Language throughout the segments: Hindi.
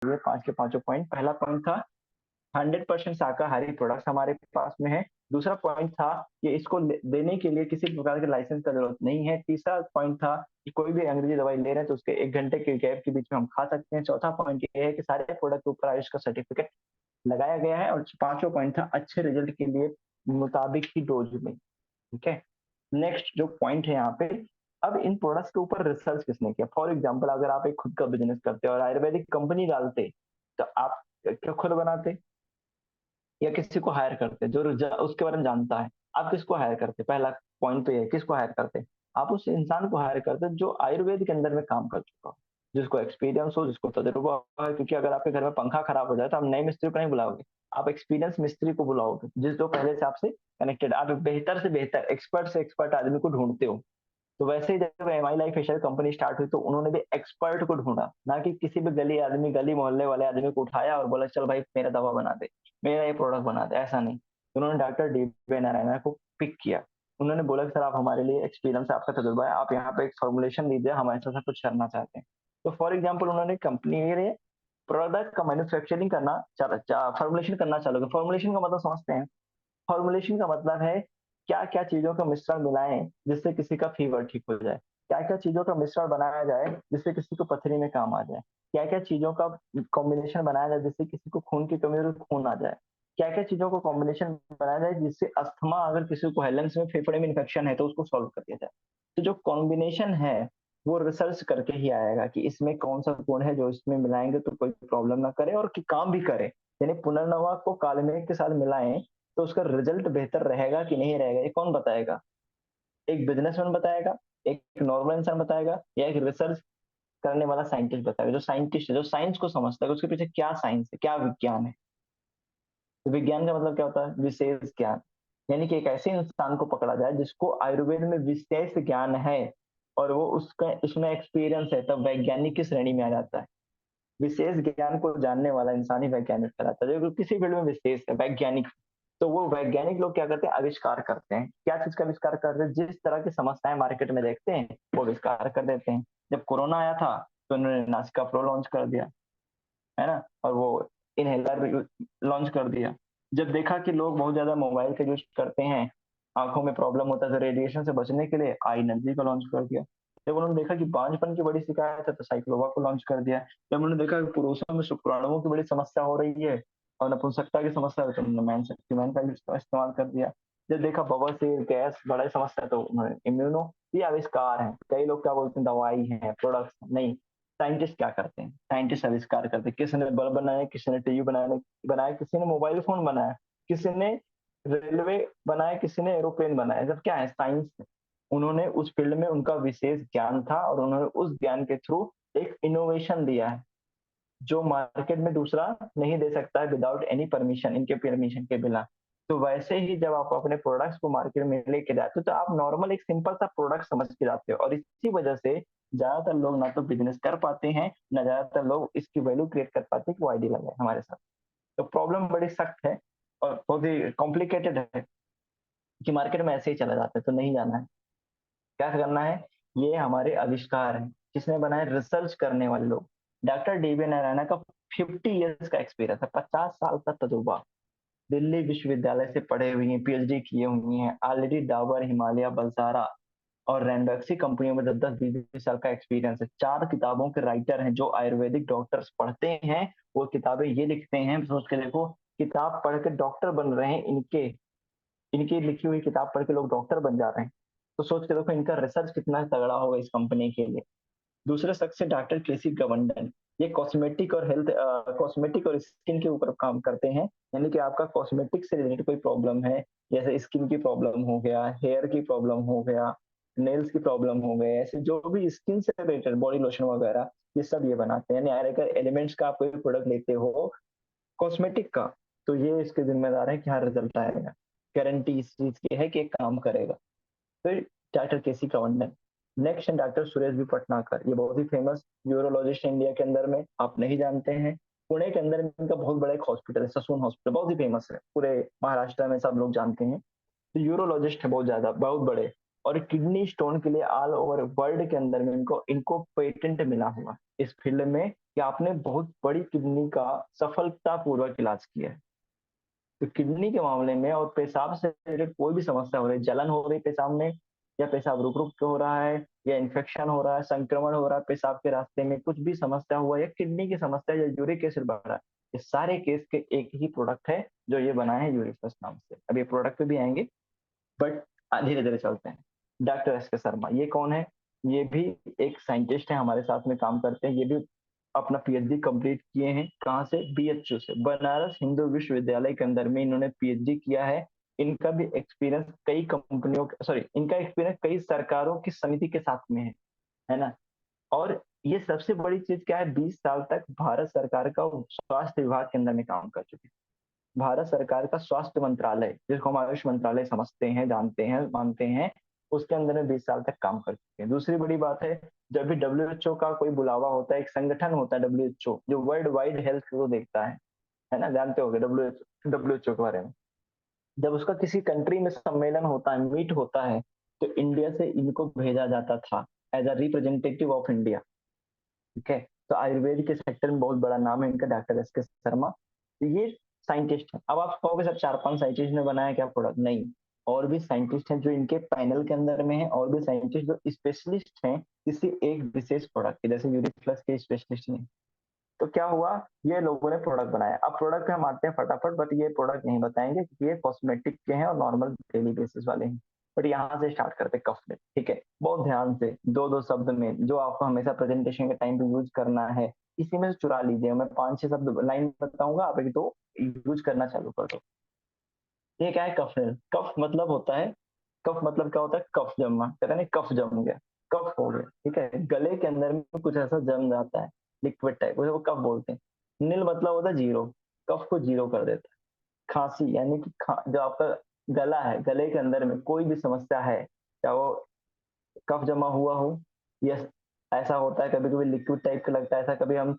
ये 5 के पाँचों पॉइंट। पहला पॉइंट था 100% शाकाहारी प्रोडक्ट्स हमारे पास में है। दूसरा पॉइंट था कि इसको देने के लिए किसी प्रकार के लाइसेंस का जरूरत नहीं है। तीसरा पॉइंट था कि कोई भी अंग्रेजी दवाई ले रहे हैं तो उसके 1 घंटे के गैप के बीच में हम खा सकते हैं। चौथा पॉइंट ये है कि सारे प्रोडक्ट के ऊपर आयुष का सर्टिफिकेट लगाया गया है। और पांचवा पॉइंट था अच्छे रिजल्ट के लिए मुताबिक ही डोज में। ठीक है, नेक्स्ट जो पॉइंट है यहाँ पे, अब इन प्रोडक्ट्स के ऊपर रिसर्च किसने किया। फॉर एग्जाम्पल, अगर आप एक खुद का बिजनेस करते हो और आयुर्वेदिक कंपनी डालते, तो आप क्या खुद बनाते या किसी को हायर करते जो उसके बारे में जानता है। आप किसको हायर करते? पहला पॉइंट तो ये है, किसको हायर करते? आप उस इंसान को हायर करते जो आयुर्वेद के अंदर में काम कर चुका हो, जिसको एक्सपीरियंस हो, जिसको तजुर्बा हो। क्योंकि अगर आपके घर में पंखा खराब हो जाए तो आप नए मिस्त्री को नहीं बुलाओगे, आप एक्सपीरियंस मिस्त्री को बुलाओगे, जिस जो पहले से आपसे कनेक्टेड। आप बेहतर से बेहतर, एक्सपर्ट से एक्सपर्ट आदमी को ढूंढते हो। तो वैसे ही जब एम आई लाइफ फेशियल कंपनी स्टार्ट हुई तो उन्होंने भी एक्सपर्ट को ढूंढा, ना कि किसी भी गली आदमी, गली मोहल्ले वाले आदमी को उठाया और बोला चल भाई मेरा दवा बना दे, मेरा ये प्रोडक्ट बना दे। ऐसा नहीं, उन्होंने डॉक्टर डी वी नारायण को पिक किया। उन्होंने बोला कि सर आप हमारे लिए एक्सपीरियंस, आपका तजुर्बा है, आप यहाँ पे एक फॉर्मुलेशन दीजिए, हम ऐसा सा कुछ करना चाहते हैं। तो फॉर एग्जाम्पल उन्होंने कंपनी के प्रोडक्ट का मैन्युफैक्चरिंग करना, फॉर्मुलेशन करना चालू किया। फॉर्मुलेशन का मतलब समझते हैं? फॉर्मुलेशन का मतलब है क्या क्या चीजों का मिश्रण मिलाएं जिससे किसी का फीवर ठीक हो जाए, क्या क्या चीजों का मिश्रण बनाया जाए जिससे किसी को पथरी में काम आ जाए, क्या क्या चीजों का कॉम्बिनेशन बनाया जाए जिससे किसी को खून की कमी हो तो खून आ जाए, क्या क्या चीजों को कॉम्बिनेशन बनाया जाए जिससे अस्थमा, अगर किसी को हेलन्स में, फेफड़े में इन्फेक्शन है तो उसको सॉल्व कर दिया जाए। तो जो कॉम्बिनेशन है वो रिसर्च करके ही आएगा कि इसमें कौन सा गुण है जो इसमें मिलाएंगे तो कोई प्रॉब्लम ना करे और कि काम भी करे। यानी पुनर्नवा को कालमेघ के साथ मिलाएं तो उसका रिजल्ट बेहतर रहेगा कि नहीं रहेगा, ये कौन बताएगा? एक बिजनेसमैन बताएगा, एक नॉर्मल इंसान बताएगा, या एक रिसर्च करने वाला साइंटिस्ट बताएगा? जो साइंटिस्ट है, जो साइंस को समझता है, उसके पीछे क्या साइंस है, क्या विज्ञान है। तो विज्ञान का मतलब क्या होता है? विशेष ज्ञान। यानी कि एक ऐसे इंसान को पकड़ा जाए जिसको आयुर्वेद में विशेष ज्ञान है और वो उसका उसमें एक्सपीरियंस है, तब वैज्ञानिक की श्रेणी में आ जाता है। विशेष ज्ञान को जानने वाला इंसान ही वैज्ञानिक कहलाता है। जो किसी फील्ड में विशेष है, वैज्ञानिक, तो वो वैज्ञानिक लोग क्या करते हैं? आविष्कार करते हैं। क्या चीज का आविष्कार करते हैं? जिस तरह की समस्याएं मार्केट में देखते हैं वो आविष्कार कर देते हैं। जब कोरोना आया था तो उन्होंने नासिका प्रो लॉन्च कर दिया, है ना, और वो इनहेलर भी लॉन्च कर दिया। जब देखा कि लोग बहुत ज्यादा मोबाइल का यूज करते हैं, आंखों में प्रॉब्लम होता है, तो रेडिएशन से बचने के लिए आई एनर्जी को लॉन्च कर दिया। जब उन्होंने देखा कि बांझपन की बड़ी शिकायत है तो साइक्लोवा को लॉन्च कर दिया। जब उन्होंने देखा कि पुरुषों में शुक्राणुओं की बड़ी समस्या हो रही है और नपुंसकता की समस्या है तो उन्होंने मैन शक्तिमान का इस्तेमाल कर दिया। जब देखा बवासीर, गैस बड़ा समस्या है तो उन्होंने इम्यूनो। ये आविष्कार है। कई लोग क्या बोलते हैं दवाई है, प्रोडक्ट्स नहीं। साइंटिस्ट क्या करते हैं? साइंटिस्ट आविष्कार करते हैं। किसी ने बल्ब बनाया, किसी ने टीवी बनाया, किसी ने मोबाइल फोन बनाया, किसी ने रेलवे बनाया, किसी ने एरोप्लेन बनाया। जब क्या है? साइंस। उन्होंने उस फील्ड में उनका विशेष ज्ञान था और उन्होंने उस ज्ञान के थ्रू एक इनोवेशन दिया है जो मार्केट में दूसरा नहीं दे सकता है विदाउट एनी परमिशन, इनके परमिशन के बिना। तो वैसे ही जब आप अपने प्रोडक्ट्स को मार्केट में लेके जाते हो तो आप नॉर्मल एक सिंपल सा प्रोडक्ट समझ के जाते हो, और इसी वजह से ज्यादातर लोग ना तो बिजनेस कर पाते हैं, ना ज्यादातर लोग इसकी वैल्यू क्रिएट कर पाते हैं कि वो आईडी लगाए हमारे साथ। तो प्रॉब्लम बड़ी सख्त है और बहुत ही कॉम्प्लिकेटेड है कि मार्केट में ऐसे ही चला जाता है। तो नहीं जाना है, क्या करना है? ये हमारे आविष्कार हैं। किसने बनाए? रिसर्च करने वाले लोग। डॉक्टर डीवी नारायण का 50 ईयर्स का एक्सपीरियंस है, 50 साल का तजुर्बा। दिल्ली विश्वविद्यालय से पढ़े हुई हैं, पीएचडी किए हुई हैं, ऑलरेडी डाबर, हिमालय, बलसारा और रैंडक्सी कंपनियों में 10-10 20-20 साल का एक्सपीरियंस है। 4 किताबों के राइटर हैं। जो आयुर्वेदिक डॉक्टर्स पढ़ते हैं वो किताबें ये लिखते हैं, सोच के देखो, किताब पढ़ के डॉक्टर बन रहे हैं। इनके इनकी लिखी हुई किताब पढ़ के लोग डॉक्टर बन जा रहे हैं। तो सोच के देखो इनका रिसर्च कितना तगड़ा होगा इस कंपनी के लिए। दूसरे शख्स है डॉक्टर केसी गवंडन। ये कॉस्मेटिक और हेल्थ, कॉस्मेटिक और स्किन के ऊपर काम करते हैं। यानी कि आपका कॉस्मेटिक से रिलेटेड कोई प्रॉब्लम है, जैसे स्किन की प्रॉब्लम हो गया, हेयर की प्रॉब्लम हो गया, नेल्स की प्रॉब्लम हो गए, ऐसे जो भी स्किन से रिलेटेड, बॉडी लोशन वगैरह, ये सब ये बनाते हैं। यानी अगर एलिमेंट्स का आप कोई प्रोडक्ट लेते हो कॉस्मेटिक का, तो ये इसके जिम्मेदार है कि हाँ रिजल्ट आएगा, गारंटी इस चीज की है कि काम करेगा। फिर डॉक्टर केसी कवंडन। नेक्स्ट है डॉक्टर सुरेश बी पटनाकर। ये बहुत ही फेमस यूरोलॉजिस्ट इंडिया के अंदर में, आप नहीं जानते हैं। पुणे के अंदर में इनका बहुत बड़ा एक हॉस्पिटल है, ससून हॉस्पिटल, बहुत ही फेमस है, पूरे महाराष्ट्र में सब लोग जानते हैं। तो यूरोलॉजिस्ट है बहुत ज्यादा, बहुत बड़े। और किडनी स्टोन के लिए ऑल ओवर वर्ल्ड के अंदर में इनको इनको पेटेंट मिला हुआ इस फील्ड में कि आपने बहुत बड़ी किडनी का सफलतापूर्वक इलाज किया है। तो किडनी के मामले में और पेशाब से रिलेटेड कोई भी समस्या हो रही है, जलन हो रही है पेशाब में, या पेशाब रुक रुक के हो रहा है, या इन्फेक्शन हो रहा है, संक्रमण हो रहा है पेशाब के रास्ते में, कुछ भी समस्या हुआ, या किडनी की समस्या, या यूरिक एसिड बढ़ रहा है, ये सारे केस के एक ही प्रोडक्ट है जो ये बनाए हैं यूरिफ्लस नाम से। अब ये प्रोडक्ट पे भी आएंगे, बट धीरे धीरे चलते हैं। डॉक्टर एस के शर्मा ये कौन है? ये भी एक साइंटिस्ट है, हमारे साथ में काम करते हैं। ये भी अपना पीएचडी कंप्लीट किए हैं। कहाँ से? बीएचयू से, बनारस हिंदू विश्वविद्यालय के अंदर में इन्होंने पीएचडी किया है। इनका भी एक्सपीरियंस कई कंपनियों, सॉरी, इनका एक्सपीरियंस कई सरकारों की समिति के साथ में है ना। और ये सबसे बड़ी चीज क्या है, 20 साल तक भारत सरकार का स्वास्थ्य विभाग के अंदर में काम कर चुके हैं। भारत सरकार का स्वास्थ्य मंत्रालय, जिसको हम आयुष मंत्रालय समझते हैं, जानते हैं, मानते हैं, उसके अंदर में 20 साल तक काम कर चुके हैं। दूसरी बड़ी बात है, जब भी डब्ल्यूएचओ का कोई बुलावा होता है, एक संगठन होता है डब्ल्यूएचओ जो वर्ल्ड वाइड हेल्थ को देखता है ना, जानते होंगे डब्ल्यूएचओ के बारे में। जब उसका किसी कंट्री में सम्मेलन होता है, मीट होता है, तो इंडिया से इनको भेजा जाता था as a representative of India. ठीक है, तो आयुर्वेद के सेक्टर में बहुत बड़ा नाम है इनका, डॉक्टर एस के शर्मा। तो ये साइंटिस्ट है। अब आप कहोगे सर 4-5 साइंटिस्ट ने बनाया क्या प्रोडक्ट? नहीं, और भी साइंटिस्ट हैं जो इनके पैनल के अंदर में है, और भी साइंटिस्ट जो स्पेशलिस्ट हैं किसी एक विशेष प्रोडक्ट के, जैसे यूरिक प्लस के स्पेशलिस्ट नहीं। तो क्या हुआ, ये लोगों ने प्रोडक्ट बनाया। अब प्रोडक्ट पे हम आते हैं फटाफट, बट ये प्रोडक्ट नहीं बताएंगे क्योंकि ये कॉस्मेटिक के हैं और नॉर्मल डेली बेसिस वाले हैं। बट यहाँ से स्टार्ट करते कफलेट। ठीक है, बहुत ध्यान से दो दो शब्द में जो आपको हमेशा प्रेजेंटेशन के टाइम पे यूज करना है, इसी में से चुरा लीजिए। मैं 5-6 शब्द लाइन बताऊंगा, आप एक दो यूज करना चालू कर दो। ये क्या है? कफलेट। कफ मतलब होता है, कफ मतलब क्या होता है? कफ जमना, कहते हैं ना कफ जम गया, कफ हो गया। ठीक है, गले के अंदर में कुछ ऐसा जम जाता है, लिक्विड टाइप, उसे वो कफ बोलते हैं। नील मतलब होता है जीरो, कफ को जीरो कर देता है। खांसी यानी कि जो आपका गला है, गले के अंदर में कोई भी समस्या है, चाहे वो कफ जमा हुआ हो, या ऐसा होता है कभी कभी लिक्विड टाइप का लगता है, ऐसा कभी हम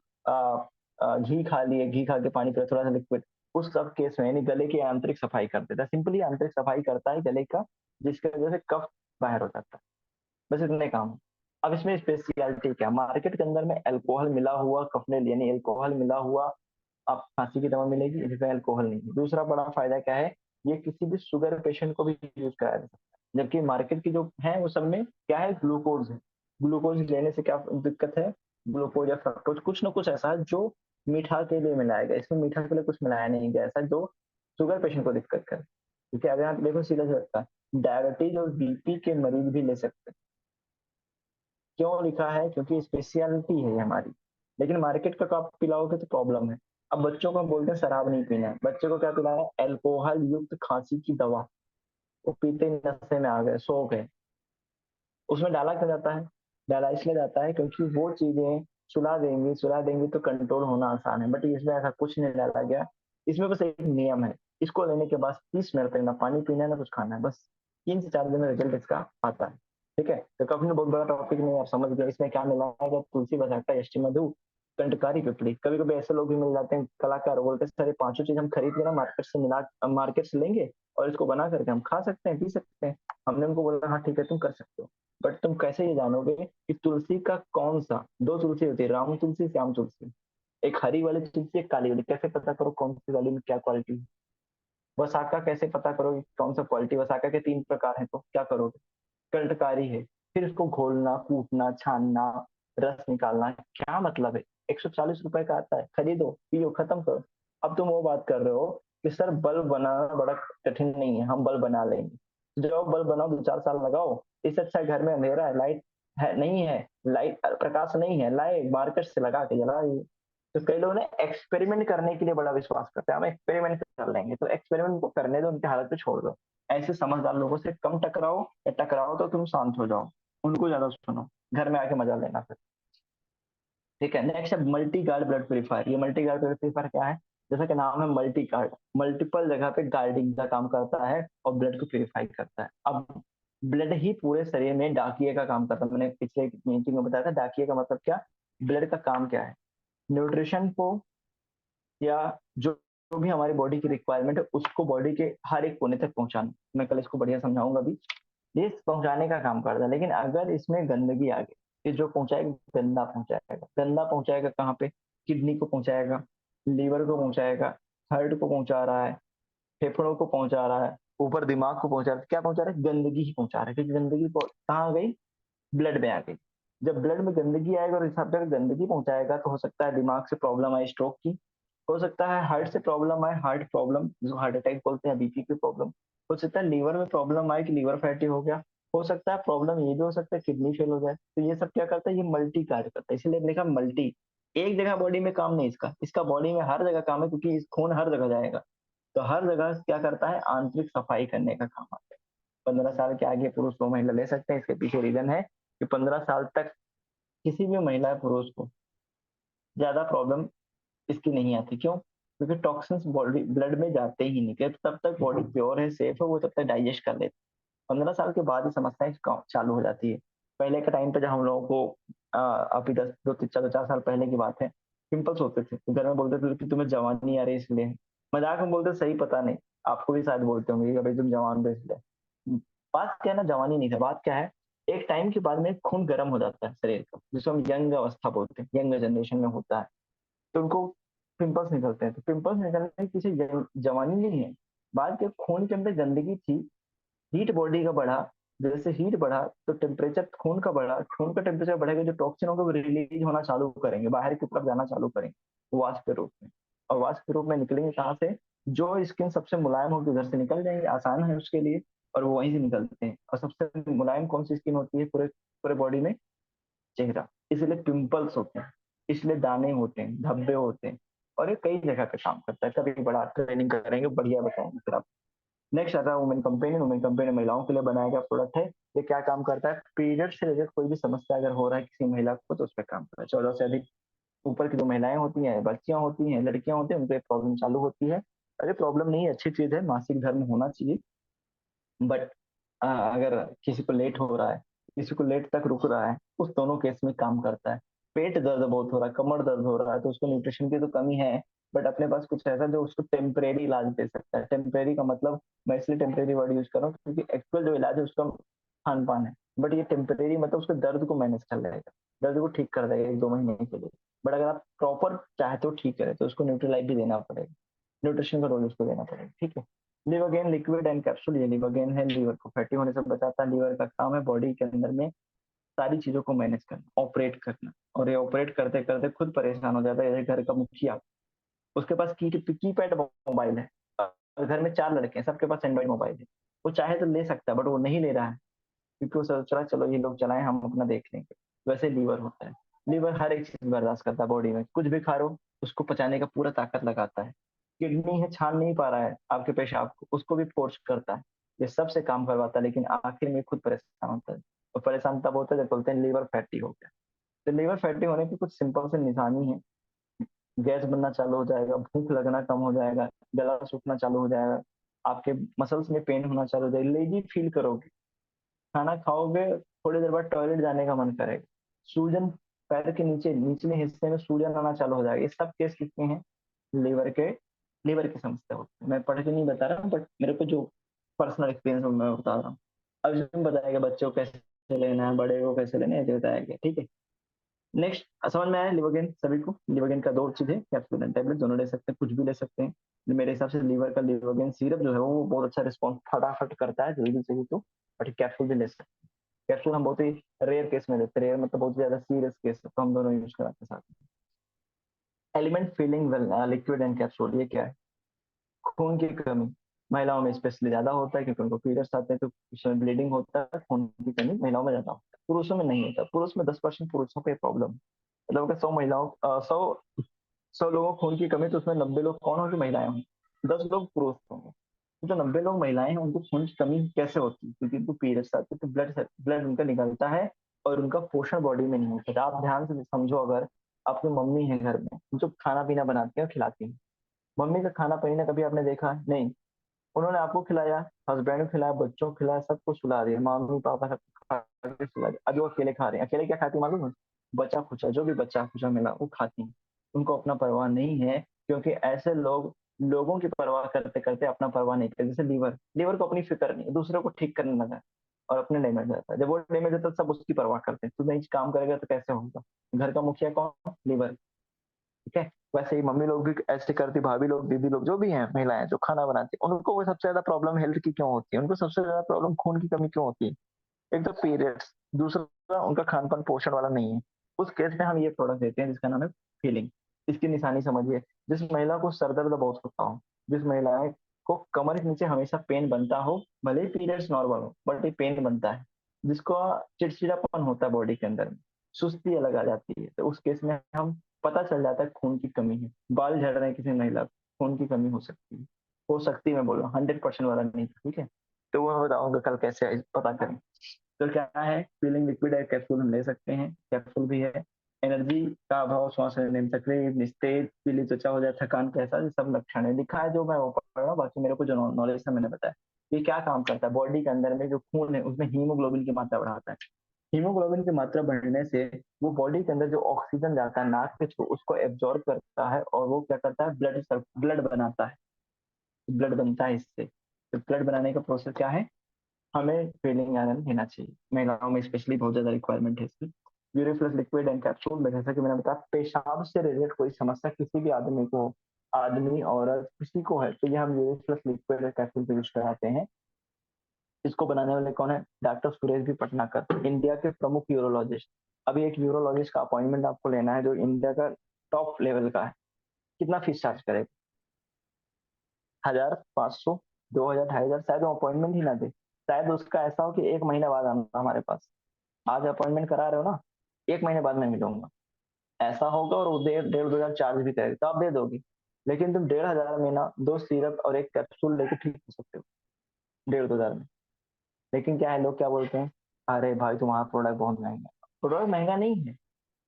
घी खा लिए, घी खा के पानी पिया थोड़ा सा लिक्विड, उस सब केस में यानी गले की आंतरिक सफाई कर देता है। सिंपली आंतरिक सफाई करता है गले का, जिसकी वजह से कफ बाहर हो जाता है। बस इतने काम। अब इसमें स्पेशलिटी क्या? मार्केट के अंदर में अल्कोहल मिला हुआ कफनेल, यानी अल्कोहल मिला हुआ आप खांसी की दवा मिलेगी, इसमें अल्कोहल नहीं है। दूसरा बड़ा फायदा क्या है, ये किसी भी शुगर पेशेंट को भी यूज कराया जा सकता है। जबकि मार्केट की जो है वो सब में क्या है, ग्लूकोज है। ग्लूकोज लेने से क्या दिक्कत है? ग्लूकोज या फ्रक्टोज कुछ ना कुछ ऐसा है जो मीठा के लिए मिलाया गया, इसमें मीठा के लिए कुछ मिलाया नहीं गया ऐसा जो शुगर पेशेंट को दिक्कत करे। क्योंकि अब यहाँ देखो सीधा सा, डायबिटीज और बीपी के मरीज भी ले सकते हैं। क्यों लिखा है? क्योंकि स्पेशलिटी है हमारी। लेकिन मार्केट का आप पिलाओगे तो प्रॉब्लम है। अब बच्चों को हम बोलते हैं शराब नहीं पीना है, बच्चे को क्या पिलाना है? अल्कोहल युक्त खांसी की दवा। वो पीते ही नशे में आ गए, सो गए। उसमें डाला क्या जाता है? डाला इसलिए जाता है क्योंकि वो चीजें सुला देंगी तो कंट्रोल होना आसान है, बट इसमें ऐसा कुछ नहीं डाला गया। इसमें बस एक नियम है, इसको लेने के बाद 30 मिनट तक ना पानी पीना है ना कुछ खाना है, बस 3 से 4 दिन में रिजल्ट इसका आता है। ठीक है, तो कभी बहुत बड़ा टॉपिक नहीं, आप समझ गए इसमें क्या मिला है। जब तुलसी, बसाटा, यष्टि मधु, कंटकारी पिपली, कभी कभी ऐसे लोग भी मिल जाते हैं कलाकार, बोलते हैं सारे पांचों चीज हम खरीद के ना मार्केट से मार्केट से लेंगे और इसको बना करके हम खा सकते हैं, पी सकते हैं। हमने उनको बोला हाँ ठीक है तुम कर सकते हो, बट तुम कैसे ये जानोगे कि तुलसी का कौन सा, दो तुलसी होती है, राम तुलसी, श्याम तुलसी, एक हरी वाली तुलसी, एक काली वाली, कैसे पता करो कौन सी वाली में क्या क्वालिटी है? वसाका कैसे पता करोगे कौन सा क्वालिटी? वसाका के 3 प्रकार है, तो क्या करोगे? कंटकारी है, फिर इसको घोलना, कूटना, छानना, रस निकालना, क्या मतलब है? 140 रुपए का आता है, खरीदो, पियो, खत्म करो। अब तुम वो बात कर रहे हो कि सर बल्ब बनाना बड़ा कठिन नहीं है, हम बल्ब बना लेंगे। जाओ बल्ब बनाओ, 2-4 साल लगाओ। इससे अच्छा घर में अंधेरा है, लाइट है नहीं है, लाइट प्रकाश नहीं है, लाए मार्केट से लगा के जला। तो कई लोग ने एक्सपेरिमेंट करने के लिए बड़ा विश्वास करते हैं, हम एक्सपेरिमेंट कर लेंगे, तो एक्सपेरिमेंट को करने दो, उनके हालत पे छोड़ दो। ऐसे समझदार लोगों से कम टकराओ, या टकराओ तो तुम शांत हो जाओ, उनको ज्यादा सुनो, घर में आके मजा लेना फिर। ठीक है, नेक्स्ट है मल्टी गार्ड ब्लड प्योरीफायर। ये मल्टी गार्ड ब्लड प्योरीफायर क्या है? जैसा कि नाम है मल्टी गार्ड, मल्टीपल जगह पे गार्डिंग का काम करता है और ब्लड को प्योरीफाई करता है। अब ब्लड ही पूरे शरीर में डाकिए का काम करता है। मैंने पिछले मीटिंग में बताया था डाकिए का मतलब क्या, ब्लड का काम क्या है? न्यूट्रिशन को, या जो जो भी हमारी बॉडी की रिक्वायरमेंट है उसको बॉडी के हर एक कोने तक पहुंचाना। मैं कल इसको बढ़िया समझाऊंगा अभी। ये पहुंचाने का काम करता है। लेकिन अगर इसमें गंदगी आ गई, ये जो पहुंचाएगा गंदा पहुंचाएगा कहाँ पे? किडनी को पहुंचाएगा, लीवर को पहुंचाएगा, हार्ट को पहुंचा रहा है, फेफड़ों को पहुंचा रहा है, ऊपर दिमाग को पहुंचा रहा है। क्या पहुंचा रहा है? गंदगी ही पहुंचा रहा है, क्योंकि गंदगी कहाँ गई? ब्लड में आ गई। जब ब्लड में गंदगी आएगा और इस हिसाब से गंदगी पहुंचाएगा तो हो सकता है दिमाग से प्रॉब्लम आए, स्ट्रोक की, हो सकता है हार्ट से प्रॉब्लम आए, हार्ट प्रॉब्लम जो हार्ट अटैक बोलते हैं, बीपी की प्रॉब्लम, हो सकता है लीवर में प्रॉब्लम आए कि लीवर फैटी हो गया, हो सकता है प्रॉब्लम ये भी हो सकता है किडनी फेल हो जाए। तो ये सब क्या करता है? ये मल्टी कार्य करता है, इसलिए लिखा मल्टी। एक जगह बॉडी में काम नहीं इसका, इसका बॉडी में हर जगह काम है, क्योंकि इस खून हर जगह जाएगा। तो हर जगह क्या करता है? आंतरिक सफाई करने का काम आता है। 15 साल के आगे पुरुष व महिला ले सकते हैं, इसके पीछे रीजन है कि 15 साल तक किसी भी महिला पुरुष को ज्यादा प्रॉब्लम इसकी नहीं आती। क्यों? क्योंकि टॉक्सिन्स बॉडी ब्लड में जाते ही नहीं, क्योंकि तब तक बॉडी प्योर है, सेफ है, वो तब तक डाइजेस्ट कर लेते। 15 साल के बाद ही समस्याएं चालू हो जाती है। पहले के टाइम पे जब हम लोगों को अभी 10 2 4 4 साल पहले की बात है, पिंपल्स होते थे तो घर में बोलते थे कि तुम्हें जवानी आ रही है इसलिए, मजाक में बोलते सही पता नहीं, आपको भी शायद बोलते होंगे कि भाई तुम जवान हो इसलिए। बात क्या है ना, जवानी नहीं था, बात क्या है, एक टाइम के बाद में खून गर्म हो जाता है शरीर का, जिसको हम यंग अवस्था बोलते हैं, यंग जनरेशन में होता है, तो उनको पिंपल्स निकलते हैं। तो पिंपल्स निकलने की किसी जवानी नहीं है, बात के खून के अंदर गंदगी थी, हीट बॉडी का बढ़ा, जैसे हीट बढ़ा तो टेम्परेचर खून का बढ़ा, खून का टेम्परेचर बढ़ेगा, जो टॉक्सिन होगा वो रिलीज होना चालू करेंगे, बाहर की तरफ जाना चालू करेंगे वाष्प के रूप में। और वाष्प के रूप में निकलेंगे कहाँ से? जो स्किन सबसे मुलायम होगी उधर से निकल जाएंगे, आसान है उसके लिए, और वो वहीं से निकलते हैं। और सबसे मुलायम कौन सी स्किन होती है पूरे पूरे बॉडी में? चेहरा। इसलिए पिंपल्स होते हैं, इसलिए दाने होते हैं, धब्बे होते हैं, और ये कई जगह पे काम करता है। कभी बड़ा ट्रेनिंग करेंगे, बढ़िया बताएंगे फिर आप। नेक्स्ट आता है वुमेन कंपेनियन। वुमेन कंपेनियन महिलाओं के लिए बनाया गया प्रोडक्ट है। ये क्या काम करता है? पीरियड से रिलेटेड कोई भी समस्या अगर हो रहा है किसी महिला को, तो उस पर काम करता है। 14 से अधिक ऊपर की जो महिलाएं होती हैं, बच्चियां होती हैं, लड़कियां होती हैं, उनको एक प्रॉब्लम चालू होती है। अरे प्रॉब्लम नहीं है, अच्छी चीज है, मासिक धर्म होना चाहिए, बट अगर किसी को लेट हो रहा है, किसी को लेट तक रुक रहा है, उस दोनों केस में काम करता है। पेट दर्द बहुत हो रहा है, कमर दर्द हो रहा है, तो उसको न्यूट्रिशन की तो कमी है, बट अपने पास कुछ ऐसा जो उसको टेम्परेरी इलाज दे सकता है। टेम्परेरी का मतलब, मैं इसलिए टेम्परेरी वर्ड यूज कर रहा हूँ क्योंकि एक्चुअल जो इलाज है उसका खान पान है, बट ये टेम्परेरी मतलब उसके दर्द को मैनेज कर लेगा, दर्द को ठीक कर देगा 1 2 महीने के लिए। बट अगर आप प्रॉपर चाहते हो ठीक करे, तो उसको न्यूट्रीलाइट भी देना पड़ेगा, न्यूट्रिशन का रोल उसको देना पड़ेगा, ठीक है। लिवोगेन लिक्विड एंड कैप्सूल, ये लिवोगेन है, लीवर को फैटी होने से बचाता है। लीवर का काम है बॉडी के अंदर में सारी चीजों को मैनेज करना, ऑपरेट करना, और ये ऑपरेट करते करते खुद परेशान हो जाता है। जैसे घर का मुखिया, उसके पास की पैड मोबाइल है, और घर में 4 लड़के हैं, सबके पास एंड्रॉइड मोबाइल है, वो चाहे तो ले सकता है, बट वो नहीं ले रहा है, क्योंकि वो सोच रहा है चलो ये लोग चलाएं, हम अपना देख लेंगे। वैसे लीवर होता है, लीवर हर एक चीज बर्दाश्त करता है बॉडी में, कुछ भी खा लो उसको पचाने का पूरा ताकत लगाता है। किडनी है, छान नहीं पा रहा है आपके पेशाब को, उसको भी फोर्स करता है, ये सबसे काम करवाता है, लेकिन आखिर में खुद परेशान होता है। और परेशान तब होता है जब बोलते हैं लीवर फैटी हो गया। तो लीवर फैटी होने की कुछ सिंपल से निशानी है, गैस बनना चालू हो जाएगा, भूख लगना कम हो जाएगा, गला सूखना चालू हो जाएगा, आपके मसल्स में पेन होना चालू हो जाएगा, लेजी फील करोगे, खाना खाओगे थोड़ी देर बाद टॉयलेट जाने का मन करेगा, सूजन, पैर के नीचे निचले हिस्से में सूजन आना चालू हो जाएगा। ये सब केस कितने हैं? लीवर के, लीवर की समस्या होती है। मैं पढ़ के नहीं बता रहा हूँ, बट मेरे को जो पर्सनल एक्सपीरियंस मैं बता रहा हूँ। अब जिसमें बताएगा बच्चों को कैसे लेना है, बड़े को कैसे लेना है, ये बताएगा, ठीक है। नेक्स्ट, समझ में आया लिवोगेन सभी को? लिवोगेन का दो चीज है, कैप्सूल एंड टैबलेट, दोनों ले सकते हैं, कुछ भी ले सकते हैं। मेरे हिसाब से लीवर का लिवोगेन सिरप जो है वो बहुत अच्छा रिस्पॉन्स फटाफट करता है, जल्दी से ही, तो बट कैप्सूल भी ले सकते हैं। कैप्सूल हम बहुत ही रेयर केस में देते हैं, रेयर मतलब बहुत ज्यादा सीरियस केस है, तो हम दोनों यूज कराते हैं साथ में। Element feeling liquid and capsule, ये क्या है? खून की कमी महिलाओं में स्पेशली ज्यादा होता है, क्योंकि उनको पीरियड्स आते हैं, तो उसमें ब्लीडिंग होता है, खून की कमी महिलाओं में ज्यादा होता है, पुरुषों में नहीं होता। पुरुष में 10% पुरुषों को प्रॉब्लम, मतलब अगर 100 महिलाओं 100 लोगों को खून की कमी, तो उसमें 90 लोग कौन होंगे? महिलाएं होंगी, 10 लोग पुरुष होंगे। तो जो 90 लोग महिलाएं हैं उनको खून की कमी कैसे होती है? क्योंकि उनको पीरियड्स आते हैं, तो ब्लड ब्लड उनका निकलता है, और उनका पोषण बॉडी में नहीं होता। आप ध्यान से समझो, अगर आपकी मम्मी है घर में जो खाना पीना बनाती है और खिलाती है, मम्मी का खाना पीना कभी आपने देखा? नहीं। उन्होंने आपको खिलाया, हस्बैंड को खिलाया, बच्चों को खिलाया, सबको सुला दिया, मम्मी पापा सबको खा के सुला दिया, अब वो अकेले खा रहे हैं। अकेले क्या खाती मालूम है? बचा खुचा, जो भी बचा खुचा मिला वो खाती हैं। उनको अपना परवाह नहीं है, क्योंकि ऐसे लोग लोगों की परवाह करते करते अपना परवाह नहीं करते। जैसे लीवर, लीवर को अपनी फिक्र नहीं है, दूसरे को ठीक करने लगा है। और अपने डैमेज रहता है। जब वो डैमेज होता है सब उसकी परवाह करते हैं, तू नहीं काम करेगा तो कैसे होगा। घर का मुखिया कौन? लीवर। ठीक है। वैसे ही मम्मी लोग भी ऐसे करती, भाभी लोग, दीदी लोग, जो भी हैं महिलाएं जो खाना बनाती हैं, उनको वो सबसे ज्यादा प्रॉब्लम हेल्थ की क्यों होती है, उनको सबसे ज्यादा प्रॉब्लम खून की कमी क्यों होती है? एक तो पीरियड्स, दूसरा उनका खान पान पोषण वाला नहीं है। उस केस में हम ये प्रोडक्ट देते हैं जिसका नाम है फीलिंग। इसकी निशानी समझिए, जिस महिला को सर दर्द बहुत होता हो, जिस महिला को कमर के नीचे हमेशा पेन बनता हो, भले ही पीरियड्स नॉर्मल हो बट ये पेन बनता है, जिसको चिड़चिड़ापन होता है बॉडी के अंदर में, सुस्ती अलग आ जाती है, तो उस केस में हम पता चल जाता है खून की कमी है। बाल झड़ रहे हैं किसी महिला को, खून की कमी हो सकती है। हो सकती है, मैं बोल रहा हूँ 100% वाला नहीं, ठीक है। तो वो मैं बताऊंगा कल कैसे पता करें। तो क्या है, फीलिंग लिक्विड है, कैप्सूल हम ले सकते हैं, कैप्सूल भी है। एनर्जी का अभाव, श्वास लेने में तकलीफ, निस्तेज, पीली त्वचा हो जाए, थकान, कैसा, ये सब लक्षण है, लिखा है जो मैं वो पढ़ रहा हूँ, बाकी मेरे को जो नॉलेज था मैंने बताया। ये क्या काम करता है, बॉडी के अंदर में जो खून है उसमें हीमोग्लोबिन की मात्रा बढ़ाता है। हीमोग्लोबिन की मात्रा बढ़ने से वो बॉडी के अंदर जो ऑक्सीजन जाता है नाक के थ्रू उसको एब्जॉर्ब करता है, और वो क्या करता है, ब्लड बनाता है। ब्लड बनता है इससे। तो ब्लड बनाने का प्रोसेस क्या है, हमें फीलिंग आयरन लेना चाहिए। महिलाओं में स्पेशली बहुत ज्यादा रिक्वायरमेंट है इसकी। यूरिफ्लस लिक्विड एंड कैप्सूल में, जैसा कि मैंने बताया, पेशाब से रिलेटेड कोई समस्या किसी भी आदमी को, आदमी औरत किसी को है, तो ये हम यूरिफ्लस लिक्विड और कैप्सूल को यूज कराते हैं। इसको बनाने वाले कौन है, डॉक्टर सुरेश भी पटनाकर, इंडिया के प्रमुख यूरोलॉजिस्ट। अभी एक यूरोलॉजिस्ट का अपॉइंटमेंट आपको लेना है जो इंडिया का टॉप लेवल का है। कितना फीस चार्ज करेगा? 1,500, 2,000, 2,500, शायद वो अपॉइंटमेंट ही ना दे। शायद उसका ऐसा हो कि एक महीने बाद आना हमारे पास। आज अपॉइंटमेंट करा रहे हो ना, एक महीने बाद मैं मिलूंगा, ऐसा होगा। और वो 1,500-2,000 चार्ज भी करेगा तो आप दे दोगे। लेकिन तुम 1,500 में ना 2 सिरप और एक कैप्सूल लेके ठीक हो सकते हो, 1,500-2,000 में। लेकिन क्या है, लोग क्या बोलते हैं, अरे भाई तुम्हारा प्रोडक्ट बहुत महंगा है। प्रोडक्ट महंगा नहीं है,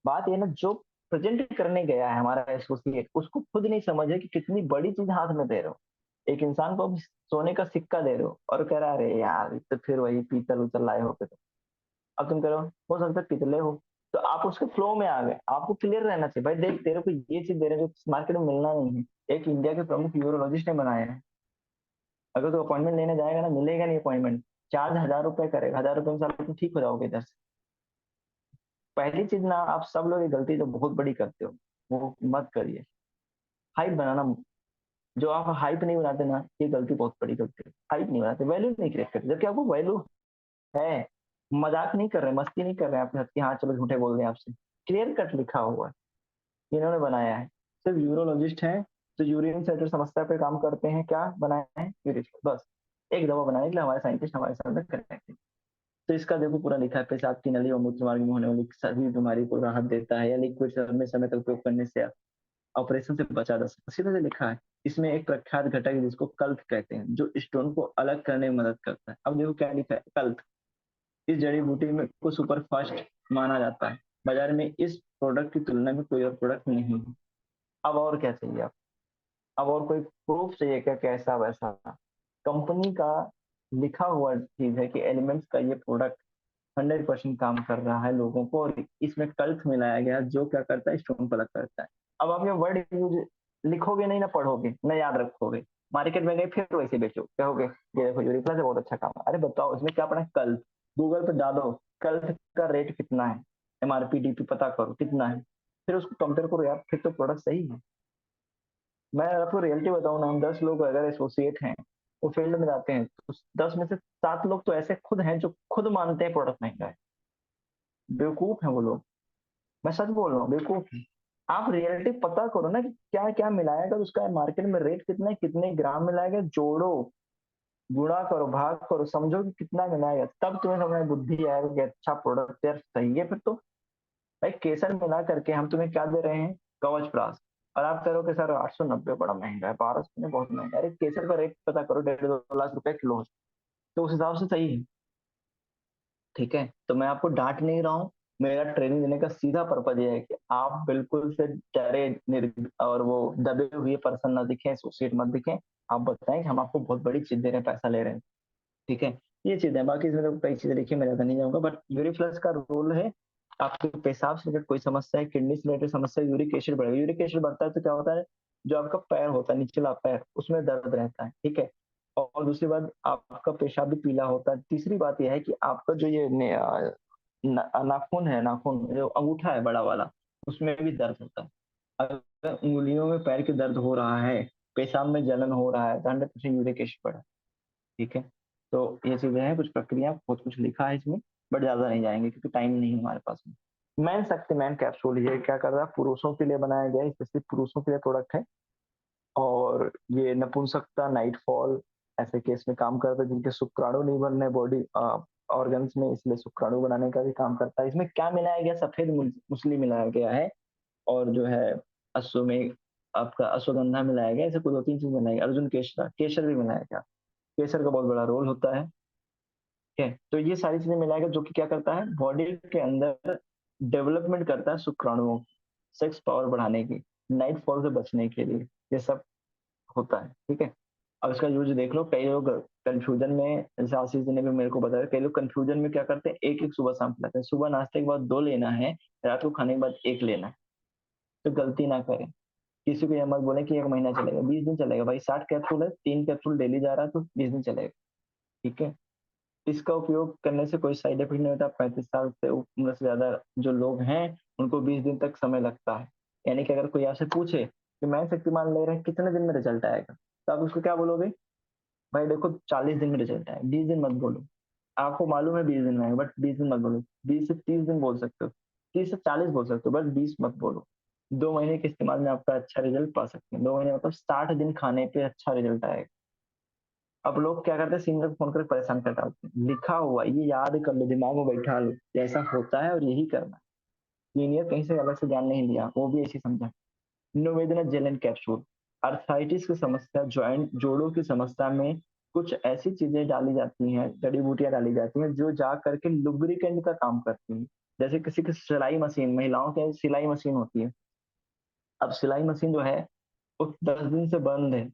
बात ये ना, जो प्रेजेंट करने गया है हमारा एसोसिएट, उसको खुद नहीं समझ है कि कितनी बड़ी चीज हाथ में दे रहे हो। एक इंसान को सोने का सिक्का दे रहे हो और कह रहा है अरे यार तो फिर वही पीतल उतल लाए हो, अब तुम करो, हो सकता है पिछले हो। तो आप उसके फ्लो में आ गए, आपको क्लियर रहना चाहिए भाई, देख तेरे को ये चीज दे रहे हैं जो मार्केट में मिलना नहीं है। एक इंडिया के प्रमुख यूरोलॉजिस्ट ने बनाया है। अगर तो अपॉइंटमेंट लेने जाएगा ना, मिलेगा नहीं अपॉइंटमेंट। चार्ज 1,000 रुपए करेगा, 1,000 रुपए में साल तुम ठीक हो जाओगे इधर से। पहली चीज ना, आप सब लोग ये गलती जो बहुत बड़ी करते हो, वो मत करिए। हाइप बनाना, जो आप हाइप नहीं बनाते ना, ये गलती बहुत बड़ी गलती है। हाइप नहीं बनाते, वैल्यू नहीं क्रिएट करते, जबकि आपको वैल्यू है। मजाक नहीं कर रहे, मस्ती नहीं कर रहे हैं अपने हाथ की, हाँ चलो झूठे बोल रहे हैं आपसे। क्लियर कट लिखा हुआ है, इन्होंने बनाया है। सिर्फ यूरोलॉजिस्ट हैं तो यूरिन सेटर समस्या पे काम करते हैं, क्या बनाए हैं, यूरिन, बस एक दवा बनाने के लिए हमारे साइंटिस्ट हमारे साथ में कनेक्ट हैं। तो इसका देखो पूरा लिखा है, पेशाब की नली और मूत्र मार्ग में होने वाली सभी बीमारी को राहत देता है, या लिक्विड समय समय तक उपयोग करने से ऑपरेशन से बचा जा सकता है, सीधे से लिखा है। इसमें एक प्रख्यात घटक है जिसको कल्थ कहते हैं, जो स्टोन को अलग करने में मदद करता है। अब देखो क्या लिखा है, कल्थ। इस जड़ी बूटी में को सुपर फास्ट माना जाता है। बाजार में इस प्रोडक्ट की तुलना में कोई और प्रोडक्ट नहीं है। अब और क्या चाहिए आप, अब और कोई प्रूफ चाहिए क्या, कैसा वैसा? कंपनी का लिखा हुआ चीज है कि एलिमेंट्स का ये प्रोडक्ट 100% काम कर रहा है लोगों को, और इसमें कल्थ मिलाया गया जो क्या करता है, स्टोन को अलग करता है। अब आप ये वर्ड यूज लिखोगे नहीं ना, पढ़ोगे ना, याद रखोगे, मार्केट में गए फिर वैसे बेचो, कहोगे ये देखो यूरिफ्ला से बहुत अच्छा काम है, अरे बताओ इसमें क्या पड़ा है, कल्थ। गूगल पे डालो कल्थ का रेट कितना है, एमआरपी डीपी पता करो कितना है, फिर उसको कंपेयर करो यार, फिर तो प्रोडक्ट सही है। मैं आपको रियलिटी बताऊं ना, हम 10 लोग अगर एसोसिएट हैं, वो फील्ड में जाते हैं, तो 10 में से 7 लोग तो ऐसे खुद हैं जो खुद मानते हैं प्रोडक्ट महंगा है। बेवकूफ है वो लोग, मैं सच बोल रहा हूँ, बेवकूफ है। आप रियलिटी पता करो ना कि क्या क्या मिलाएगा, उसका मार्केट में रेट कितना है, कितने ग्राम मिलाएगा, जोड़ो, गुणा करो, भाग करो, समझो कि कितना मिलाएगा, तब तुम्हें समझ में बुद्धि आएगा कि अच्छा प्रोडक्ट यार सही है फिर तो। भाई केसर मिला करके हम तुम्हें क्या दे रहे हैं, कवच प्राश, और आप कह रहे हो कि सर 890 बड़ा महंगा है, 1,200 में बहुत महंगा है। अरे केसर का रेट पता करो, 1.5-2 लाख रुपए किलो है, तो उस हिसाब से सही है। ठीक है, तो मैं आपको डांट नहीं रहा हूँ, मेरा ट्रेनिंग देने का सीधा पर्पज ये है कि आप बिल्कुल से डरे और वो दबे हुए पर्सन ना दिखें, एसोसिएट मत दिखें। आप बताएं कि हम आपको बहुत बड़ी चीज दे रहे हैं, पैसा ले रहे हैं। ठीक है, ये चीज है, बाकी इसमें तो कई चीजें लिखी, मैं ज्यादा नहीं जाऊंगा, बट यूरिफ्लक्स का रोल है, आपके पेशाब से रिलेटेड कोई समस्या है, किडनी से रिलेटेड समस्या, यूरिक एसिड बढ़ेगा, यूरिक एसिड बढ़ता है तो क्या होता है, जो आपका पैर होता है निचला पैर, उसमें दर्द रहता है, ठीक है। और दूसरी बात आपका पेशाब भी पीला होता है। तीसरी बात यह है कि आपका जो ये नाखून है, नाखून जो अंगूठा है बड़ा वाला, उसमें भी दर्द होता है। अगर उंगलियों में पैर के दर्द हो रहा है, पेशाब में जलन हो रहा है, तो 100% यूरिक एसिड पड़ा है। ठीक है, तो ये चीजें हैं, कुछ प्रक्रिया, बहुत कुछ लिखा है इसमें, बट ज्यादा नहीं जाएंगे क्योंकि टाइम नहीं है हमारे पास में। मैन शक्तिमान कैप्सूल ये क्या कर रहा है, पुरुषों के लिए बनाया गया है, स्पेशली पुरुषों के लिए प्रोडक्ट है। और ये नपुंसकता, नाइटफॉल ऐसे केस में काम करता है जिनके शुक्राणु नहीं बन रहे बॉडी ऑर्गन्स में, इसलिए शुक्राणु बनाने का भी काम करता है। इसमें क्या मिलाया गया, सफेद मूसली मिलाया गया है, और जो है अश्व में आपका अश्वगंधा मिलाया गया, ऐसे कुछ 2-3 चीज मिलाई गई, अर्जुन केशर, केसर भी मिलाया गया। केसर का बहुत बड़ा रोल होता है। ठीक है, तो ये सारी चीजें मिलाएगा जो कि क्या करता है, बॉडी के अंदर डेवलपमेंट करता है शुक्राणुओं, सेक्स पावर बढ़ाने की, नाइट फॉल से बचने के लिए, ये सब होता है। ठीक है, अब इसका यूज देख लो। कई लोग कंफ्यूजन में, जैसे आशीष जी ने भी मेरे को बताया, कई लोग कंफ्यूजन में क्या करते हैं, एक एक सुबह शाम पिलाते हैं। सुबह नाश्ते के बाद 2 लेना है, रात को खाने के बाद 1 लेना है। तो गलती ना करें। किसी को यह मत बोले कि 1 महीना चलेगा, 20 दिन चलेगा। भाई 60 कैप्सूल है, 3 कैप्सूल डेली जा रहा है, तो 20 दिन चलेगा। ठीक है, इसका उपयोग करने से कोई साइड इफेक्ट नहीं होता। 35 साल से उम्र से ज्यादा जो लोग हैं, उनको 20 दिन तक समय लगता है। यानी कि अगर कोई आपसे पूछे कि मैं शक्तिमान ले रहे हैं, कितने दिन में रिजल्ट आएगा, तो आप उसको क्या बोलोगे, भाई देखो 40 दिन में रिजल्ट आएगा। 20 दिन मत बोलो, आपको मालूम है 20 दिन में आएगा, बट 20 दिन मत बोलो। 20 से 30 दिन बोल सकते हो, 30 से 40 बोल सकते हो, बस 20 मत बोलो। 2 महीने के इस्तेमाल में आपका अच्छा रिजल्ट पा सकते हैं। 2 महीने मतलब 60 दिन खाने पे अच्छा रिजल्ट आएगा। अब लोग क्या करते हैं, सीनियर को फोन करके परेशान कर डालते हैं, लिखा हुआ ये याद कर लो, दिमाग में बैठा लो, ऐसा होता है और यही करना है। सीनियर कहीं से अलग से ज्ञान नहीं लिया, वो भी ऐसी समझा। निवेदना जेल एंड कैप्सूल, अर्थराइटिस की समस्या, ज्वाइंट जोड़ों की समस्या में कुछ ऐसी चीजें डाली जाती हैं, जड़ी बूटियां डाली जाती हैं, जो जा करके लुब्रिकेंट का काम करती हैं। जैसे किसी की सिलाई मशीन, महिलाओं की सिलाई मशीन होती है। अब सिलाई मशीन जो है वो 10 दिन से बंद है,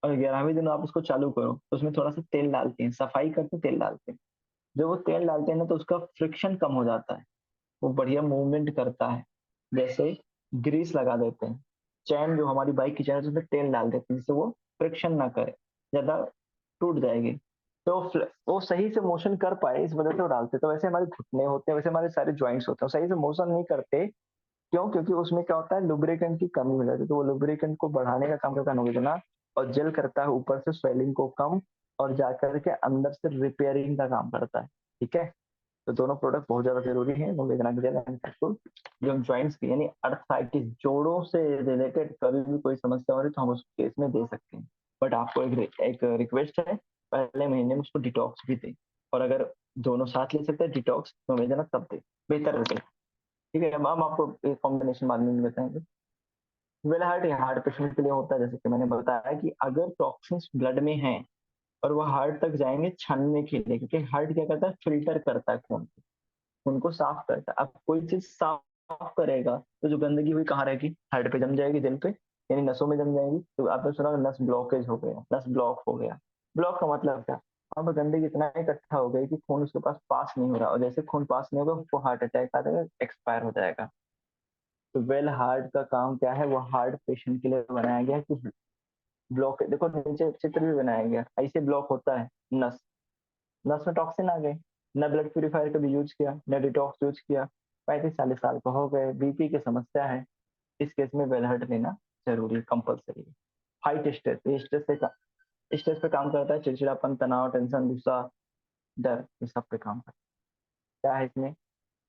और 11वें दिन आप उसको चालू करो, तो उसमें थोड़ा सा तेल डालते हैं, सफाई करके तेल डालते हैं। जब वो तेल डालते हैं ना, तो उसका फ्रिक्शन कम हो जाता है, वो बढ़िया मूवमेंट करता है। जैसे ग्रीस लगा देते हैं, चैन जो हमारी बाइक की चैन है उसमें तेल डाल देते हैं, जिससे वो फ्रिक्शन ना करे, ज्यादा टूट जाएगी। तो वो सही से मोशन कर पाए, इस वजह से वो डालते हैं। तो वैसे हमारे घुटने होते हैं, वैसे हमारे सारे ज्वाइंट्स होते हैं, सही से मोशन नहीं करते। क्यों? क्योंकि उसमें क्या होता है, लुब्रिकेंट की कमी हो जाती है। तो वो लुब्रिकेंट को बढ़ाने का काम करता है नोवेदना, और जेल करता है ऊपर से स्वेलिंग को कम, और जाकर के अंदर से रिपेयरिंग का काम करता है। ठीक है, तो दोनों प्रोडक्ट बहुत ज्यादा जरूरी है, नोवेदना की जेल एंड कैप्सूल। जो हम ज्वाइंट्स की यानी अर्थराइटिस, जोड़ों से रिलेटेड कभी भी कोई समस्या हो रही, तो हम उस केस में दे सकते हैं। बट आपको एक रिक्वेस्ट है, पहले महीने में उसको डिटॉक्स भी दें। और अगर दोनों साथ ले सकते हैं, डिटॉक्स नोवेदना, तब दे, बेहतर रिजल्ट। ठीक है, अब हम आपको एक कॉम्बिनेशन बाद में बताएंगे। वेल हार्ट, हार्ट पेशेंट के लिए होता है, जैसे कि मैंने बताया कि अगर टॉक्सिन्स ब्लड में हैं और वो हार्ट तक जाएंगे छानने के लिए, क्योंकि हार्ट क्या करता है, फिल्टर करता है खून को, खून को साफ करता है। अब कोई चीज साफ करेगा, तो जो गंदगी हुई कहाँ रहेगी, हार्ट पे जम जाएगी, दिल पे, यानी नसों में जम जाएगी। तो आपने सुना नस ब्लॉकेज हो गया, नस ब्लॉक हो गया। ब्लॉक का मतलब क्या, अब गंदगी इतना इकट्ठा हो गई कि खून उसके पास पास नहीं हो रहा, और जैसे खून पास नहीं होगा, उसको हार्ट अटैक आ जाएगा, एक्सपायर हो जाएगा। तो वेल हार्ट का काम क्या है, वो हार्ट पेशेंट के लिए बनाया गया है कि ब्लॉक, देखो नीचे चित्र भी बनाया गया, ऐसे ब्लॉक होता है नस, नस में टॉक्सिन आ गए, न ब्लड प्यूरिफायर कभी यूज किया, न डिटॉक्स यूज किया, 35-40 साल का हो गए, बीपी की समस्या है, इस केस में वेल हार्ट लेना जरूरी है, कंपल्सरी है। हाइट स्ट्रेस, ये स्ट्रेस पे काम करता है, चिड़चिड़ापन, तनाव, टेंशन, गुस्सा, डर, ये सब पे काम करता है। क्या है इसमें,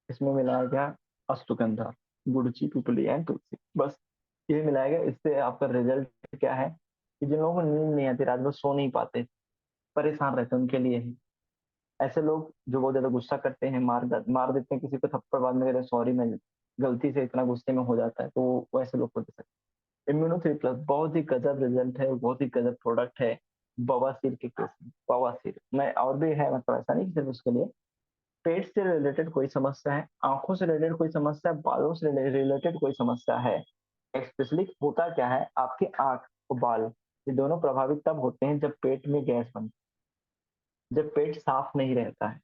इसमें मिलाया गया अश्वगंधा, गुड़ची, पिपली एंड तुलसी, बस ये मिलाया गया। इससे आपका रिजल्ट क्या है, कि जिन लोगों को नींद नहीं आती, रात भर सो नहीं पाते, परेशान रहते हैं, उनके लिए है। ऐसे लोग जो बहुत ज्यादा गुस्सा करते हैं, मार देते हैं किसी को थप्पड़, बाद में कहते हैं सॉरी मैं गलती से, इतना गुस्से में हो जाता है, तो वो ऐसे लोग को दे सकते हैं। इम्यूनो 3 प्लस बहुत ही गजब रिजल्ट है, बहुत ही गजब प्रोडक्ट है बवासीर के केस में। बवासीर में और भी है, मतलब ऐसा नहीं कि सिर्फ उसके लिए। पेट से रिलेटेड कोई समस्या है, आंखों से रिलेटेड कोई समस्या, बालों से रिलेटेड कोई समस्या है, स्पेशली होता क्या है, आपकी आंख और बाल, ये दोनों प्रभावित तब होते हैं जब पेट में गैस बनती है, जब पेट साफ नहीं रहता है,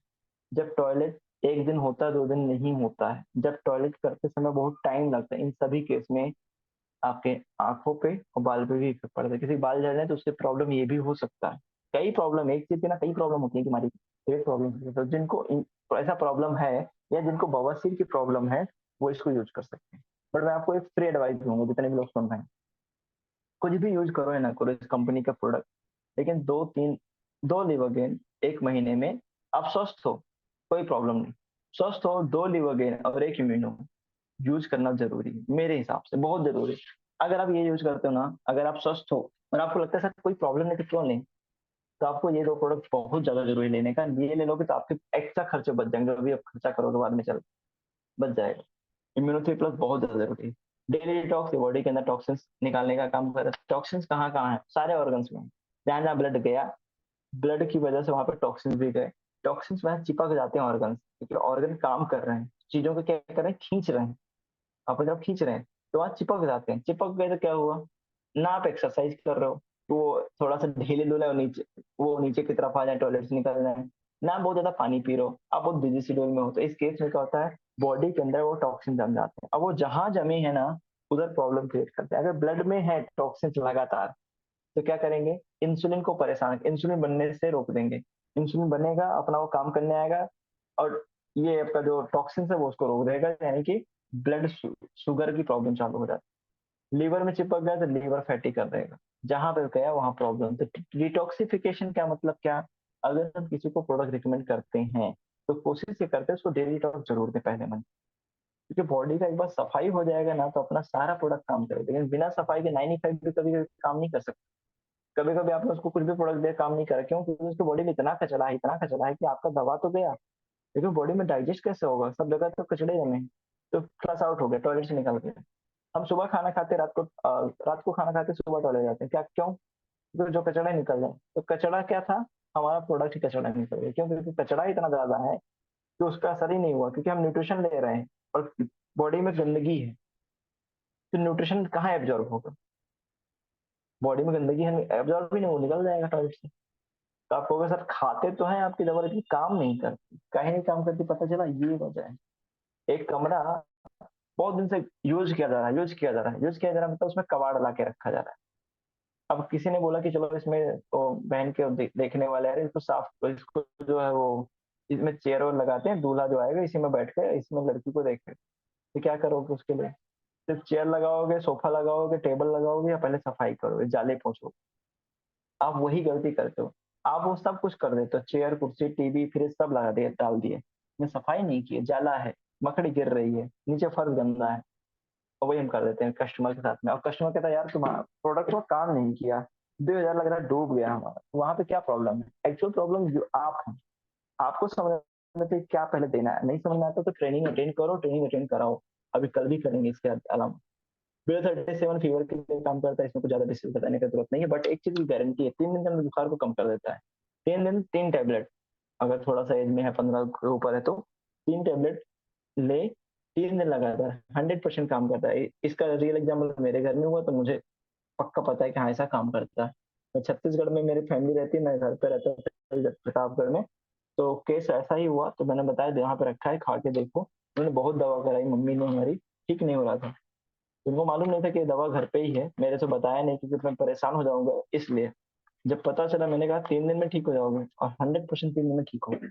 जब टॉयलेट एक दिन होता है, 2 दिन नहीं होता है, जब टॉयलेट करते समय बहुत टाइम लगता है। इन सभी केस में आपके आंखों पे और बाल पे भी इफेक्ट पड़ता है। किसी के बाल झड़ रहे हैं तो उससे प्रॉब्लम ये भी हो सकता है। कई प्रॉब्लम, एक चीज की ना कई प्रॉब्लम होती है कि हमारी पेट प्रॉब्लम, तो जिनको ऐसा प्रॉब्लम है या जिनको बवासीर की प्रॉब्लम है वो इसको यूज कर सकते हैं। बट मैं आपको एक फ्री एडवाइस दूंगा, जितने भी लोग सुन रहे हैं, कुछ भी यूज करो या ना करो इस कंपनी का प्रोडक्ट, लेकिन 2 लिवोगेन एक महीने में आप स्वस्थ हो, कोई प्रॉब्लम नहीं। स्वस्थ हो, 2 लिवोगेन और एक इम्यूनो यूज करना जरूरी है, मेरे हिसाब से बहुत जरूरी है। अगर आप ये यूज करते हो ना, अगर आप स्वस्थ हो और आपको लगता है सर कोई प्रॉब्लम नहीं तो क्यों नहीं, तो आपको ये 2 प्रोडक्ट बहुत ज्यादा जरूरी लेने का। ये ले लोगे तो आपके एक्स्ट्रा खर्चे बच जाएंगे, जो भी आप खर्चा करोगे बाद में चल बच जाएगा। इम्यूनो 3 प्लस बहुत ज्यादा जरूरी है। डेली डिटॉक्स बॉडी के अंदर टॉक्सिन्स निकालने का काम कर रहा है। टॉक्सिन्स कहाँ कहाँ है? सारे ऑर्गन्स में। जहाँ जहाँ ब्लड गया, ब्लड की वजह से वहां पे टॉक्सिन्स भी गए। टॉक्सिन्स वहां चिपक जाते हैं ऑर्गन, क्योंकि ऑर्गन काम कर रहे हैं, चीजों को क्या कर रहे हैं, खींच रहे हैं। आप जब खींच रहे हैं तो वहां चिपक जाते हैं। चिपक गए तो क्या हुआ, ना आप एक्सरसाइज कर रहे हो तो वो थोड़ा सा ढीले डुले और नीचे, वो नीचे की तरफ आ जाए, टॉयलेट से निकल जाए, ना बहुत ज्यादा पानी पी रहे हो, आप बहुत बिजी शेड्यूल में हो, तो इस केस में क्या होता है, बॉडी के अंदर वो टॉक्सिन जम जाते हैं। अब वो जहां जमे है ना, उधर प्रॉब्लम क्रिएट करते हैं। अगर ब्लड में है टॉक्सिन लगातार, तो क्या करेंगे, इंसुलिन को परेशान, इंसुलिन बनने से रोक देंगे। इंसुलिन बनेगा, अपना वो काम करने आएगा, और ये आपका जो टॉक्सिन है वो उसको रोक देगा, यानी कि ब्लड शुगर की प्रॉब्लम चालू हो जाती है। लीवर में चिपक गया तो लीवर फैटी कर देगा, जहां पे गया वहां प्रॉब्लम। तो डिटॉक्सिफिकेशन क्या मतलब क्या, अगर हम किसी को प्रोडक्ट रिकमेंड करते हैं तो कोशिश ये करते हैं उसको डेली डिटॉक्स जरूर दें पहले मन, क्योंकि बॉडी का एक बार सफाई हो जाएगा ना तो अपना सारा प्रोडक्ट काम करेगा। लेकिन बिना सफाई के 95 भी कभी कभी काम नहीं कर सकते। कभी कभी आपने उसको कुछ भी प्रोडक्ट दिया काम नहीं करा, क्यों? क्योंकि उसकी बॉडी में इतना कचरा है कि आपका दवा तो गया, लेकिन बॉडी में डाइजेस्ट कैसे होगा, सब जगह तो कचड़े जमे। तो फ्लश आउट हो गया, टॉयलेट से निकल गया। हम सुबह खाना खाते, रात को खाना खाते सुबह टॉयलेट जाते हैं, क्या क्यों? क्योंकि जो कचड़ा निकल जाए, तो कचड़ा क्या था, हमारा प्रोडक्ट ही कचड़ा निकल गया। क्यों? क्योंकि कचड़ा इतना ज्यादा है कि उसका असर ही नहीं हुआ, क्योंकि हम न्यूट्रिशन ले रहे हैं और बॉडी में गंदगी है, तो न्यूट्रिशन कहाँ एब्जॉर्ब होगा? बॉडी में गंदगी है, एब्जॉर्ब भी नहीं, वो निकल जाएगा टॉयलेट से। तो आप कहोगे सर खाते तो हैं, आपकी दवा लेकिन काम नहीं करती, कहीं नहीं काम करती, पता चला ये वजह है। एक कमरा बहुत दिन से यूज किया जा रहा है, यूज किया जा रहा है, मतलब उसमें कबाड़ ला के रखा जा रहा है। अब किसी ने बोला कि चलो इसमें तो बहन के देखने वाले हैं, इसको साफ, इसको जो है वो इसमें चेयर और लगाते हैं, दूल्हा जो आएगा इसी में बैठ के इसमें लड़की को देखे। तो क्या करोगे उसके लिए? सिर्फ चेयर लगाओगे, सोफा लगाओगे, टेबल लगाओगे, या पहले सफाई करोगे, जाले पोछोगे? आप वही गलती करते हो। आप वो सब कुछ कर देते हो, चेयर कुर्सी टीवी फ्रिज सब लगा दिए, डाल दिए, ने सफाई नहीं की है, जाला है, मकड़ी गिर रही है, नीचे फर्श गंदा है, और वही हम कर देते हैं कस्टमर के साथ में। और कस्टमर कहता है यार तुम्हारा प्रोडक्ट को काम नहीं किया, 2,000 लग रहा है, डूब गया हमारा। वहां पे क्या प्रॉब्लम है? एक्चुअल प्रॉब्लम जो आप हैं, आपको समझ में तो क्या पहले देना है, नहीं समझ में आता तो ट्रेनिंग अटेंड करो, ट्रेनिंग अटेंड कराओ। अभी कल भी करेंगे इसके अलावा। BL37 फीवर के लिए काम करता है, इसमें कुछ ज्यादा डिस्कस बताने की जरूरत नहीं है, बट एक चीज की गारंटी है, 3 दिन के अंदर बुखार को कम कर देता है। 3 दिन 3 टैबलेट, अगर थोड़ा सा एज में है 15 के ऊपर है तो 3 टैबलेट ले, 3 दिन लगातार, 100% काम करता है। इसका रियल एग्जाम्पल मेरे घर में हुआ तो मुझे पक्का पता है कि हाँ ऐसा काम करता है। मैं छत्तीसगढ़ में मेरी फैमिली रहती है, मैं घर पे रहता था प्रतापगढ़ में, तो केस ऐसा ही हुआ, तो मैंने बताया यहाँ पे रखा है, खा के देखो। उन्होंने बहुत दवा कराई, मम्मी ने हमारी, ठीक नहीं हो रहा था। उनको मालूम नहीं था कि दवा घर पे ही है, मेरे से बताया नहीं क्योंकि मैं परेशान हो जाऊंगा इसलिए। जब पता चला, मैंने कहा 3 दिन में ठीक हो जाओगे, और 100% 3 दिन में ठीक हो गए।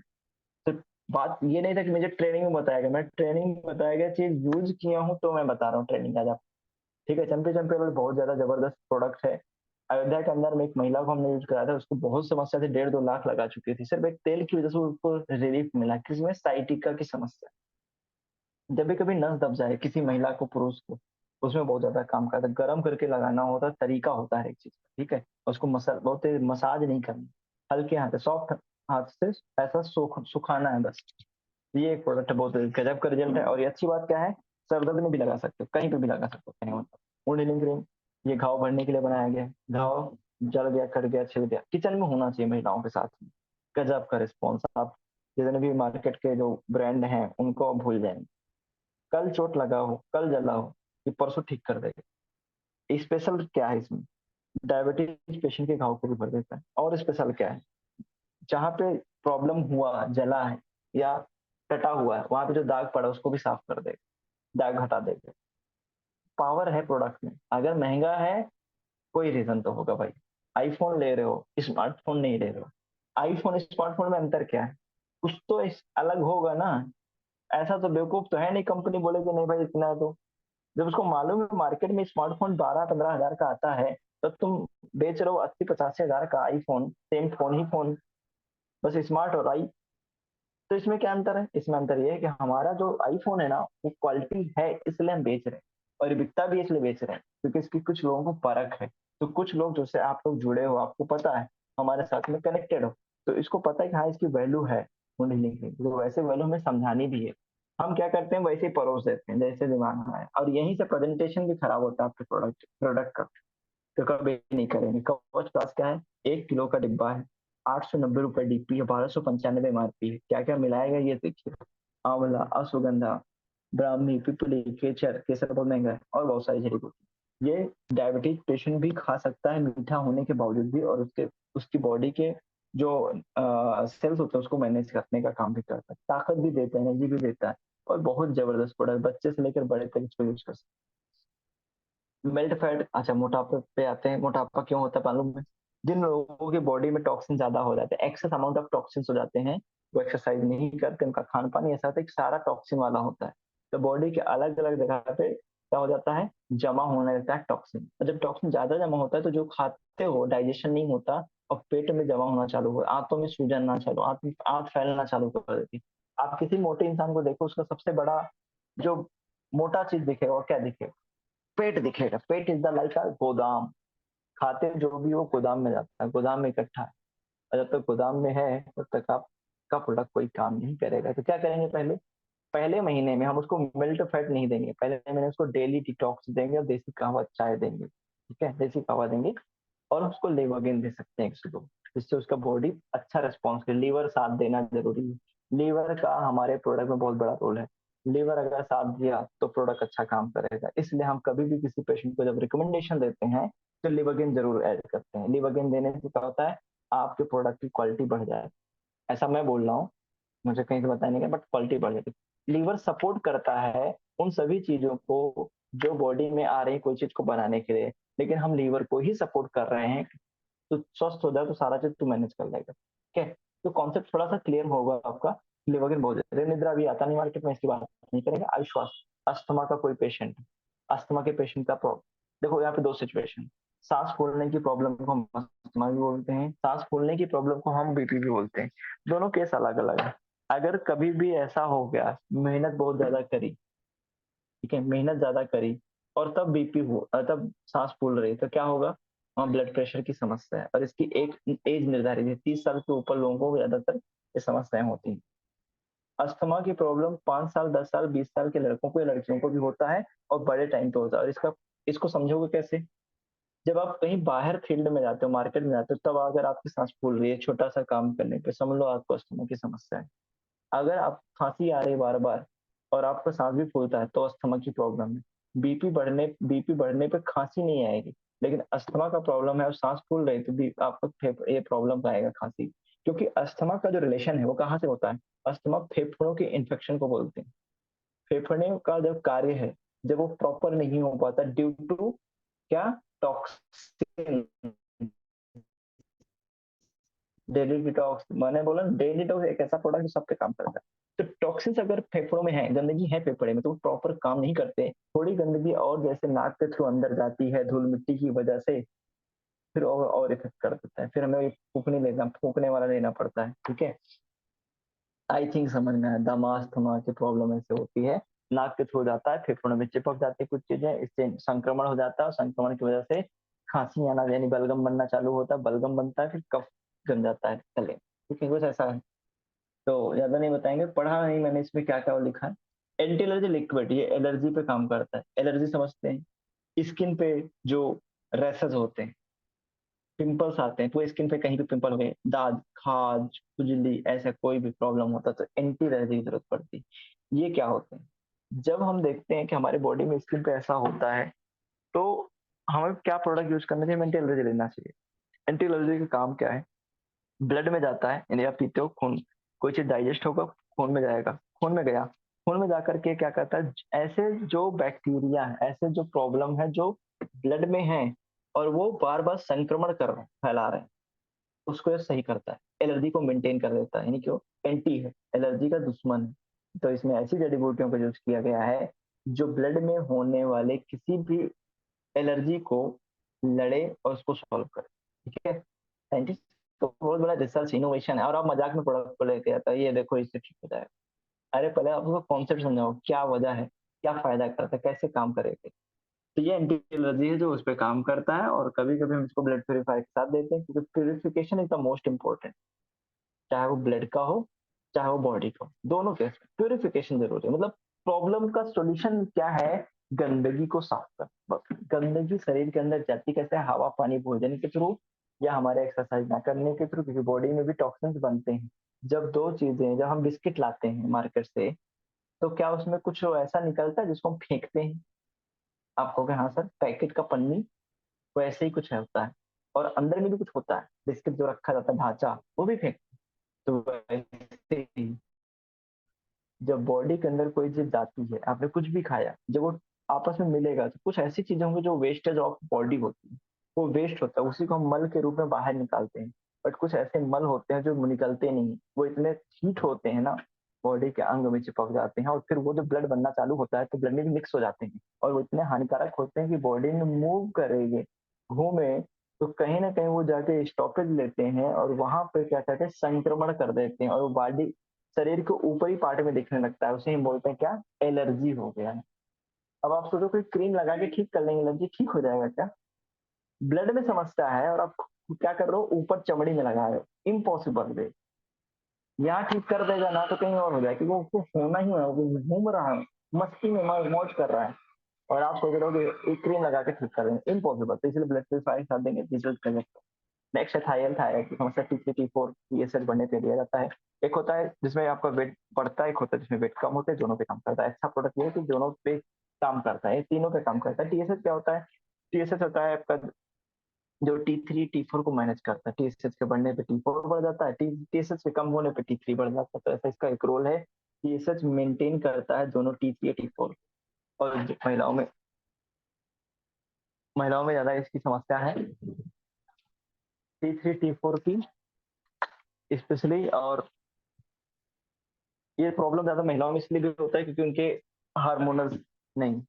तो बात ये नहीं था कि मुझे ट्रेनिंग में बताया गया, मैं ट्रेनिंग में बताया गया चीज यूज किया हूँ तो मैं बता रहा हूँ ट्रेनिंग आज आप। ठीक है, चंपी चंपी बहुत ज्यादा जबरदस्त प्रोडक्ट है। अयोध्या के अंदर में एक महिला को हमने यूज कराया था, उसको बहुत समस्या थी, 1.5-2 लाख लगा चुकी थी, सिर्फ एक तेल की वजह से उसको रिलीफ मिला। किसी साइटिका की समस्या, जब भी कभी नस दब जाए किसी महिला को, पुरुष को, उसमें बहुत ज्यादा काम करता है। गर्म करके लगाना होता है, तरीका होता है एक चीज का, ठीक है। उसको बहुत तेज मसाज नहीं करनी, हल्के हाथ से, सॉफ्ट हाथ से ऐसा सुखाना है बस। ये एक प्रोडक्ट है, बहुत गजब का रिजल्ट है। और ये अच्छी बात क्या है, सर दर्द में भी लगा सकते हो, कहीं पे भी लगा सकते हो, कहीं मतलब। वुंड हीलिंग क्रीम, ये घाव भरने के लिए बनाया गया है। घाव जल गया, कट गया, छिल गया, किचन में होना चाहिए महिलाओं के साथ में। गजब का रिस्पॉन्स। आप जितने भी मार्केट के जो ब्रांड हैं उनको आप भूल जाएंगे। कल चोट लगा हो, कल जला हो, ये परसों ठीक कर देगा। स्पेशल क्या है इसमें, डायबिटीज पेशेंट के घाव को भी भर देता है। और स्पेशल क्या है, जहाँ पे प्रॉब्लम हुआ, जला है या कटा हुआ है, वहां पे जो दाग पड़ा उसको भी साफ कर देगा, दाग हटा देगा। पावर है प्रोडक्ट में। अगर महंगा है कोई रीजन तो होगा भाई। आईफोन ले रहे हो, स्मार्टफोन नहीं ले रहे हो। आईफोन स्मार्टफोन में अंतर क्या है? कुछ तो अलग होगा ना। ऐसा तो बेवकूफ तो है नहीं कंपनी बोले कि नहीं भाई इतना है तो। जब उसको मालूम है मार्केट में स्मार्टफोन 12-15 हजार का आता है, तब तुम बेच रहे हो 80-85 हजार का आईफोन, सेम फोन ही फोन, बस स्मार्ट और आई। तो इसमें क्या अंतर है? इसमें अंतर ये है कि हमारा जो आईफोन है ना वो क्वालिटी है इसलिए हम बेच रहे हैं, और बिकता भी इसलिए बेच रहे हैं क्योंकि इसकी कुछ लोगों को परख है। तो कुछ लोग जैसे आप लोग जुड़े हो, आपको पता है, हमारे साथ में कनेक्टेड हो, तो इसको पता है कि हाँ इसकी वैल्यू है ढूंढने की, तो वैसे वैल्यू हमें समझानी भी है। हम क्या करते हैं वैसे ही परोस देते हैं जैसे दिमाग में आए, और यहीं से प्रेजेंटेशन भी खराब होता है आपके प्रोडक्ट का। तो कभी नहीं करेंगे। कवच प्लस क्या है? 1 किलो का डिब्बा है, 890 रुपए डीपी है, 1295 एमआरपी है। क्या क्या मिलाएगा ये देखिए। आंवला, अश्वगंधा, ब्राह्मी, पिपली, केसर, केसर बहुत महंगा है, और बहुत सारी जड़ी बूटी। ये डायबिटीज पेशेंट भी खा सकता है मीठा होने के बावजूद भी, और उसके उसकी बॉडी के जो सेल्स होते हैं उसको मैनेज करने का काम भी करता है, ताकत भी देता है, एनर्जी भी देता है, और बहुत जबरदस्त प्रोडक्ट, बच्चे से लेकर बड़े तक इसको यूज कर सकते हैं। मेल्ट फैट, अच्छा मोटापे पे आते हैं। मोटापा क्यों होता है मालूम है? जिन लोगों की बॉडी में टॉक्सिन ज्यादा हो जाते हैं, एक्सेस अमाउंट ऑफ टॉक्सिन हो जाते हैं, वो एक्सरसाइज नहीं करते, उनका खान पान ऐसा होता है कि सारा टॉक्सिन वाला होता है, तो बॉडी के अलग अलग जगह पे क्या हो जाता है, जमा होने लगता है टॉक्सिन। और जब टॉक्सिन ज्यादा जमा होता है तो जो खाते हो डाइजेशन नहीं होता, और पेट में जमा होना चालू हो, आंतों में सूजन ना चालू, आंत फैलना चालू कर देती है। आप किसी मोटे इंसान को देखो, उसका सबसे बड़ा जो मोटा चीज दिखेगा और क्या दिखेगा? पेट दिखेगा। पेट इज द लाइक अ गोदाम। खाते जो भी हो गोदाम में जाता है, गोदाम में इकट्ठा है, और जब तक गोदाम में है तब तक आपका प्रोडक्ट कोई काम नहीं करेगा। तो क्या करेंगे? पहले पहले महीने में हम उसको मिल्ट फैट नहीं देंगे, पहले महीने उसको डेली डिटॉक्स देंगे, और देसी कहवा चाय देंगे, ठीक है, देसी कहवा देंगे। और उसको लेवागिन दे सकते हैं किसी को, जिससे उसका बॉडी अच्छा रिस्पॉन्स करे। लीवर साथ देना जरूरी है। लीवर का हमारे प्रोडक्ट में बहुत बड़ा रोल है। लीवर अगर साथ दिया तो प्रोडक्ट अच्छा काम करेगा, इसलिए हम कभी भी किसी पेशेंट को जब रिकमेंडेशन देते हैं तो लिवरगेन जरूर ऐड करते हैं। लिवरगेन देने से क्या होता है, आपके प्रोडक्ट की क्वालिटी बढ़ जाए। ऐसा मैं बोल रहा हूँ, मुझे कहीं से बताया नहीं गया, बट क्वालिटी बढ़ जाती है। लीवर सपोर्ट करता है उन सभी चीजों को जो बॉडी में आ रही है कोई चीज को बनाने के लिए, लेकिन हम लीवर को ही सपोर्ट कर रहे हैं। तो स्वस्थ हो जाए तो सारा चीज तू मैनेज कर लेगा, ठीक है। तो कॉन्सेप्ट थोड़ा सा क्लियर होगा आपका। लिवरगेन बहुत ज्यादा, निद्रा भी आता नहीं मार्केट में, इसकी बात नहीं करेंगे। आयुष्वास, अस्थमा का कोई पेशेंट, अस्थमा के पेशेंट का प्रॉब्लम, देखो यहाँ पे दो सिचुएशन। सांस फूलने की प्रॉब्लम को हम अस्थमा भी बोलते हैं, सांस फूलने की प्रॉब्लम को हम बीपी भी बोलते हैं। दोनों केस अलग अलग है। अगर कभी भी ऐसा हो गया, मेहनत बहुत ज्यादा करी, ठीक है, मेहनत ज्यादा करी, और तब बीपी हो, तब सांस फूल रही, तो क्या होगा? वहाँ ब्लड प्रेशर की समस्या है, और इसकी एक एज निर्धारित है, 30 साल के ऊपर लोगों को ज्यादातर ये समस्याएं होती हैं। अस्थमा की प्रॉब्लम 5 साल, 10 साल, 20 साल के लड़कों को या लड़कियों को भी होता है, और बड़े टाइम पे होता है। और इसको समझोगे कैसे? जब आप कहीं बाहर फील्ड में जाते हो, मार्केट में जाते हो, तब अगर आपकी सांस फूल रही है छोटा सा काम करने पे, समझ लो आपको अस्थमा की समस्या है। अगर आप खांसी आ रही है बार बार, और आपका सांस भी फूलता है, तो अस्थमा की प्रॉब्लम है। बीपी बढ़ने पे खांसी नहीं आएगी, लेकिन अस्थमा का प्रॉब्लम है और सांस फूल रही, तो भी आपको ये प्रॉब्लम आएगा, खांसी। क्योंकि अस्थमा का जो रिलेशन है वो कहाँ से होता है? अस्थमा फेफड़ों के इन्फेक्शन को बोलते हैं। फेफड़े का जब कार्य है, जब वो प्रॉपर नहीं हो पाता ड्यू टू क्या? टॉक्सिन। डेली डिटॉक्स, मैंने बोला डेली डिटॉक्स एक ऐसा प्रोडक्ट जो सब पे काम करता है। तो टॉक्सिन्स अगर फेफड़ों में है, गंदगी है फेफड़े में, तो वो प्रॉपर काम नहीं करते। थोड़ी गंदगी और जैसे नाक के थ्रू अंदर जाती है धूल मिट्टी की वजह से, फिर और इफेक्ट कर देता है, फिर हमें फूकने वाला लेना पड़ता है, ठीक है। आई थिंक समझ में आया। दमा अस्थमा की प्रॉब्लम ऐसे होती है, नाक के थ्रू जाता है, फेफड़ों में चिपक जाती है कुछ चीजें, इससे संक्रमण हो जाता है, और संक्रमण की वजह से खांसी आना यानी बलगम बनना चालू होता है, बलगम बनता है, फिर कफ जम जाता है गले, ठीक है, कुछ ऐसा है। तो ज्यादा नहीं बताएंगे, पढ़ा नहीं मैंने इसमें क्या क्या लिखा है। एंटी एलर्जी लिक्विड, ये एलर्जी पे काम करता है। एलर्जी समझते हैं, स्किन पे जो रैसेस होते हैं, पिंपल्स आते हैं, पूरे स्किन पे कहीं भी पिंपल हुए, दाग, खाज, खुजली, ऐसा कोई भी प्रॉब्लम होता है तो एंटी एलर्जी की जरूरत पड़ती है। ये क्या होते हैं? जब हम देखते हैं कि हमारे बॉडी में स्किन पे ऐसा होता है, तो हमें क्या प्रोडक्ट यूज करना चाहिए? एंटी एलर्जी लेना चाहिए। एंटी एलर्जी का काम क्या है? ब्लड में जाता है, यानी आप पीते हो, खून, कोई चीज डाइजेस्ट होगा, खून में जाएगा, खून में गया, खून में जाकर के क्या करता है, ऐसे जो बैक्टीरिया है, ऐसे जो प्रॉब्लम है जो ब्लड में है और वो बार बार संक्रमण कर रहे हैं, फैला रहे हैं, उसको ये सही करता है, एलर्जी को मेंटेन कर देता है, यानी कि वो एंटी है, एलर्जी का दुश्मन है। तो इसमें ऐसी जड़ी बूटियों का यूज किया गया है जो ब्लड में होने वाले किसी भी एलर्जी को लड़े और उसको सॉल्व करे। ठीक है, साइंटिस्ट तो बहुत बड़ा रिसर्च इनोवेशन है, और आप मजाक में प्रोडक्ट को लेके आता है, ये देखो इससे ठीक हो जाएगा। अरे पहले आप उसको कॉन्सेप्ट समझाओ, क्या वजह है, क्या फायदा करता है, कैसे काम करेगा। तो ये एंटी एलर्जी है जो उस पर काम करता है, और कभी कभी हम इसको ब्लड प्योरीफायर के साथ देते हैं, क्योंकि purification is the most important. चाहे वो ब्लड का हो, चाहे वो बॉडी का हो, दोनों केस प्योरिफिकेशन जरूरी है। मतलब प्रॉब्लम का सॉल्यूशन क्या है, गंदगी को साफ कर, बस। गंदगी शरीर के अंदर जाती कैसे, हवा पानी भोजन के थ्रू या हमारे एक्सरसाइज ना करने के थ्रू, क्योंकि बॉडी में भी टॉक्सिन्स बनते हैं। जब दो चीजें, जब हम बिस्किट लाते हैं मार्केट से, तो क्या उसमें कुछ ऐसा निकलता है जिसको हम फेंकते हैं? आप कहोगे हाँ सर, पैकेट का पन्नी, वैसे ही कुछ होता है। और अंदर में भी कुछ होता है, बिस्किट जो रखा जाता है ढांचा, वो भी फेंक। तो वैसे ही जब बॉडी के अंदर कोई चीज जाती है, आपने कुछ भी खाया, जब वो आपस में मिलेगा तो कुछ ऐसी चीजें होंगी जो वेस्टेज ऑफ बॉडी होती है, वो वेस्ट होता है, उसी को हम मल के रूप में बाहर निकालते हैं। बट कुछ ऐसे मल होते हैं जो निकलते नहीं, वो इतने हीट होते हैं ना, बॉडी के अंग में चिपक जाते हैं, और फिर वो जो ब्लड बनना चालू होता है तो ब्लड में भी मिक्स हो जाते हैं, और वो इतने हानिकारक होते हैं कि बॉडी में मूव करेंगे, घूमे, तो कहीं ना कहीं वो जाके स्टॉपेज लेते हैं, और वहां पे क्या कहते हैं, संक्रमण कर देते हैं, और वो बॉडी शरीर के ऊपरी पार्ट में दिखने लगता है, उसे हम बोलते हैं क्या, एलर्जी हो गया है। अब आप सोचो कोई क्रीम लगा के ठीक कर लेंगे, एलर्जी ठीक हो जाएगा क्या? ब्लड में समस्या है और आप क्या कर रहे हो, ऊपर चमड़ी में लगा रहे हो, इम्पॉसिबल वे। यहाँ ठीक कर देगा ना तो कहीं और हो जाएगा, क्योंकि उसको होना ही है, वो घूम रहा है, मस्ती में मौज कर रहा है, और आप सोच रहे हो कि एक क्रीम लगा के ठीक कर देंगे, इम्पॉसिबल। तो इसलिए ब्लड प्योरीफायर साथ देंगे, रिजल्ट करेंगे। नेक्स्ट है थायराइड। थायराइड की समस्या T3 T4 ये सेल बढ़ने पे दिया जाता है। एक होता है जिसमें आपका वेट बढ़ता है, एक होता है जिसमें वेट कम होता है, दोनों पे काम करता है। अच्छा प्रोडक्ट ये है कि दोनों पे काम करता है, तीनों पे काम करता है। टीएसएच क्या होता है? टीएसएच होता है आपका जो T3 T4 को मैनेज करता है। टीएसएच के बढ़ने पे T4 बढ़ जाता है, टीएसएच के कम होने पे T3 बढ़ जाता है। तो ऐसा इसका एक रोल है, टीएसएच मेंटेन करता है दोनों T3 T4। और महिलाओं में ज्यादा इसकी समस्या है T3 T4 की स्पेशली। और ये प्रॉब्लम ज्यादा महिलाओं में इसलिए भी होता है क्योंकि उनके हार्मोनल नहीं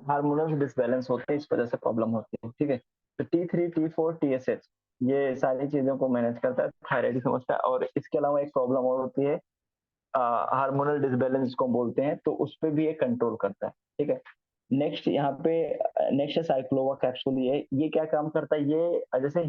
हार्मोनल डिसबैलेंस होते हैं, इस वजह से प्रॉब्लम होती है। ठीक है, तो T3 T4 TSH ये सारी चीजों को मैनेज करता है थायराइड की समस्या। और इसके अलावा एक प्रॉब्लम और होती है, हार्मोनल डिसबैलेंस जिसको बोलते हैं, तो उस पर भी ये कंट्रोल करता है। ठीक है, नेक्स्ट यहाँ पे नेक्स्ट है साइक्लोवा कैप्सूल। ये क्या काम करता है, ये जैसे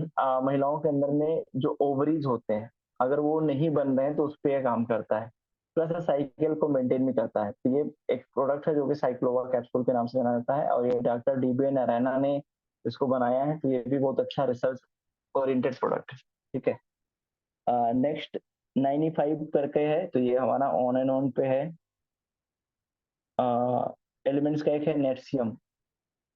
महिलाओं के अंदर में जो ओवरीज होते हैं, अगर वो नहीं बन रहे हैं तो उस पर यह काम करता है, प्लस साइकिल को मेंटेन भी करता है। तो ये एक प्रोडक्ट है जो कि साइक्लोवा कैप्सूल के नाम से जाना जाता है, और ये डॉक्टर डीबी नारायणा ने इसको बनाया है। तो ये भी बहुत अच्छा रिसर्च ओरिएंटेड प्रोडक्ट है। ठीक है, नेक्स्ट 95 करके है, तो ये हमारा ऑन एंड ऑन पे है। एलिमेंट्स का एक है नेटशियम।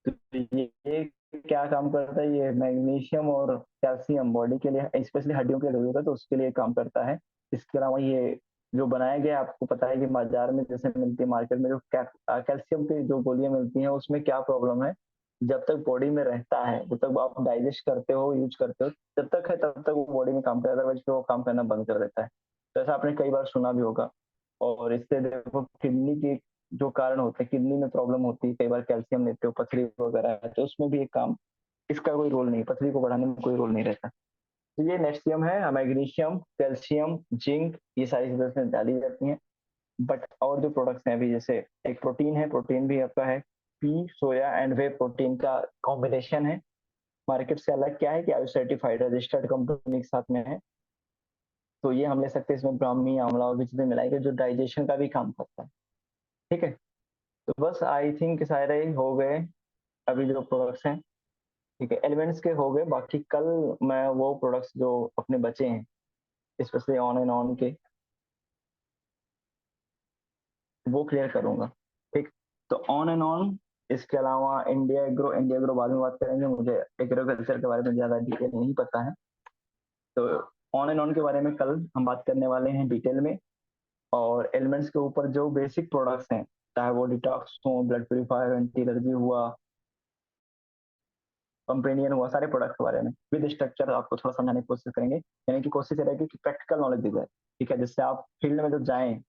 तो ये क्या काम करता है, ये मैग्नीशियम और कैल्शियम बॉडी के लिए, स्पेशली हड्डियों के लिए जरूरत है, तो उसके लिए काम करता है। इसके अलावा ये जो बनाया गया, आपको पता है कि बाजार में जैसे मिलती है, मार्केट में जो कैल्शियम की जो गोलियां मिलती हैं, उसमें क्या प्रॉब्लम है, जब तक बॉडी में रहता है, जब तक आप डाइजेस्ट करते हो, यूज करते हो, जब तक है तब तक वो बॉडी में काम करता है, अदरवाइज वो काम करना बंद कर देता है। तो ऐसा आपने कई बार सुना भी होगा। और इससे देखो किडनी की जो कारण होते हैं, किडनी में प्रॉब्लम होती है, कई बार कैल्शियम लेते हो, पथरी वगैरह है, तो उसमें भी एक काम, इसका कोई रोल नहीं, पथरी को बढ़ाने में कोई रोल नहीं रहता। तो ये नेक्सियम है, मैग्नीशियम, कैल्शियम, जिंक, ये सारी चीजें इसमें डाली जाती हैं। बट और जो प्रोडक्ट्स हैं अभी, जैसे एक प्रोटीन है, प्रोटीन भी आपका है P soya and way protein का कॉम्बिनेशन है। मार्केट से अलग क्या है कि आयु सर्टिफाइड रजिस्टर्ड कंपनी के साथ में है। तो ये हम ले सकते हैं, इसमें ब्राह्मी आंवला और भी चीजें मिलाई गई जो डाइजेशन का भी काम करता है। ठीक है, तो बस आई थिंक सारे हो गए अभी जो प्रोडक्ट्स हैं। ठीक है, एलिमेंट्स के हो गए, बाकी कल मैं वो प्रोडक्ट्स जो अपने बचे हैं, स्पेशली ऑन एंड ऑन के, वो क्लियर करूंगा। ठीक, तो ऑन एंड ऑन, इसके अलावा इंडिया एग्रो बाद में बात करेंगे, मुझे एग्रीकल्चर के बारे में ज्यादा डिटेल नहीं पता है। तो ऑन एंड ऑन के बारे में कल हम बात करने वाले हैं डिटेल में। और एलिमेंट्स के ऊपर जो बेसिक प्रोडक्ट्स हैं, चाहे वो डिटॉक्स हो, ब्लड प्यूरिफायर, एंटी एलर्जी हुआ, कंपेनियन हुआ, सारे प्रोडक्ट्स के बारे में विद स्ट्रक्चर आपको थोड़ा समझाने की कोशिश करेंगे। यानी कि कोशिश ये रहेगी कि प्रैक्टिकल नॉलेज दी जाए, ठीक है, जिससे आप फील्ड में जब जाएं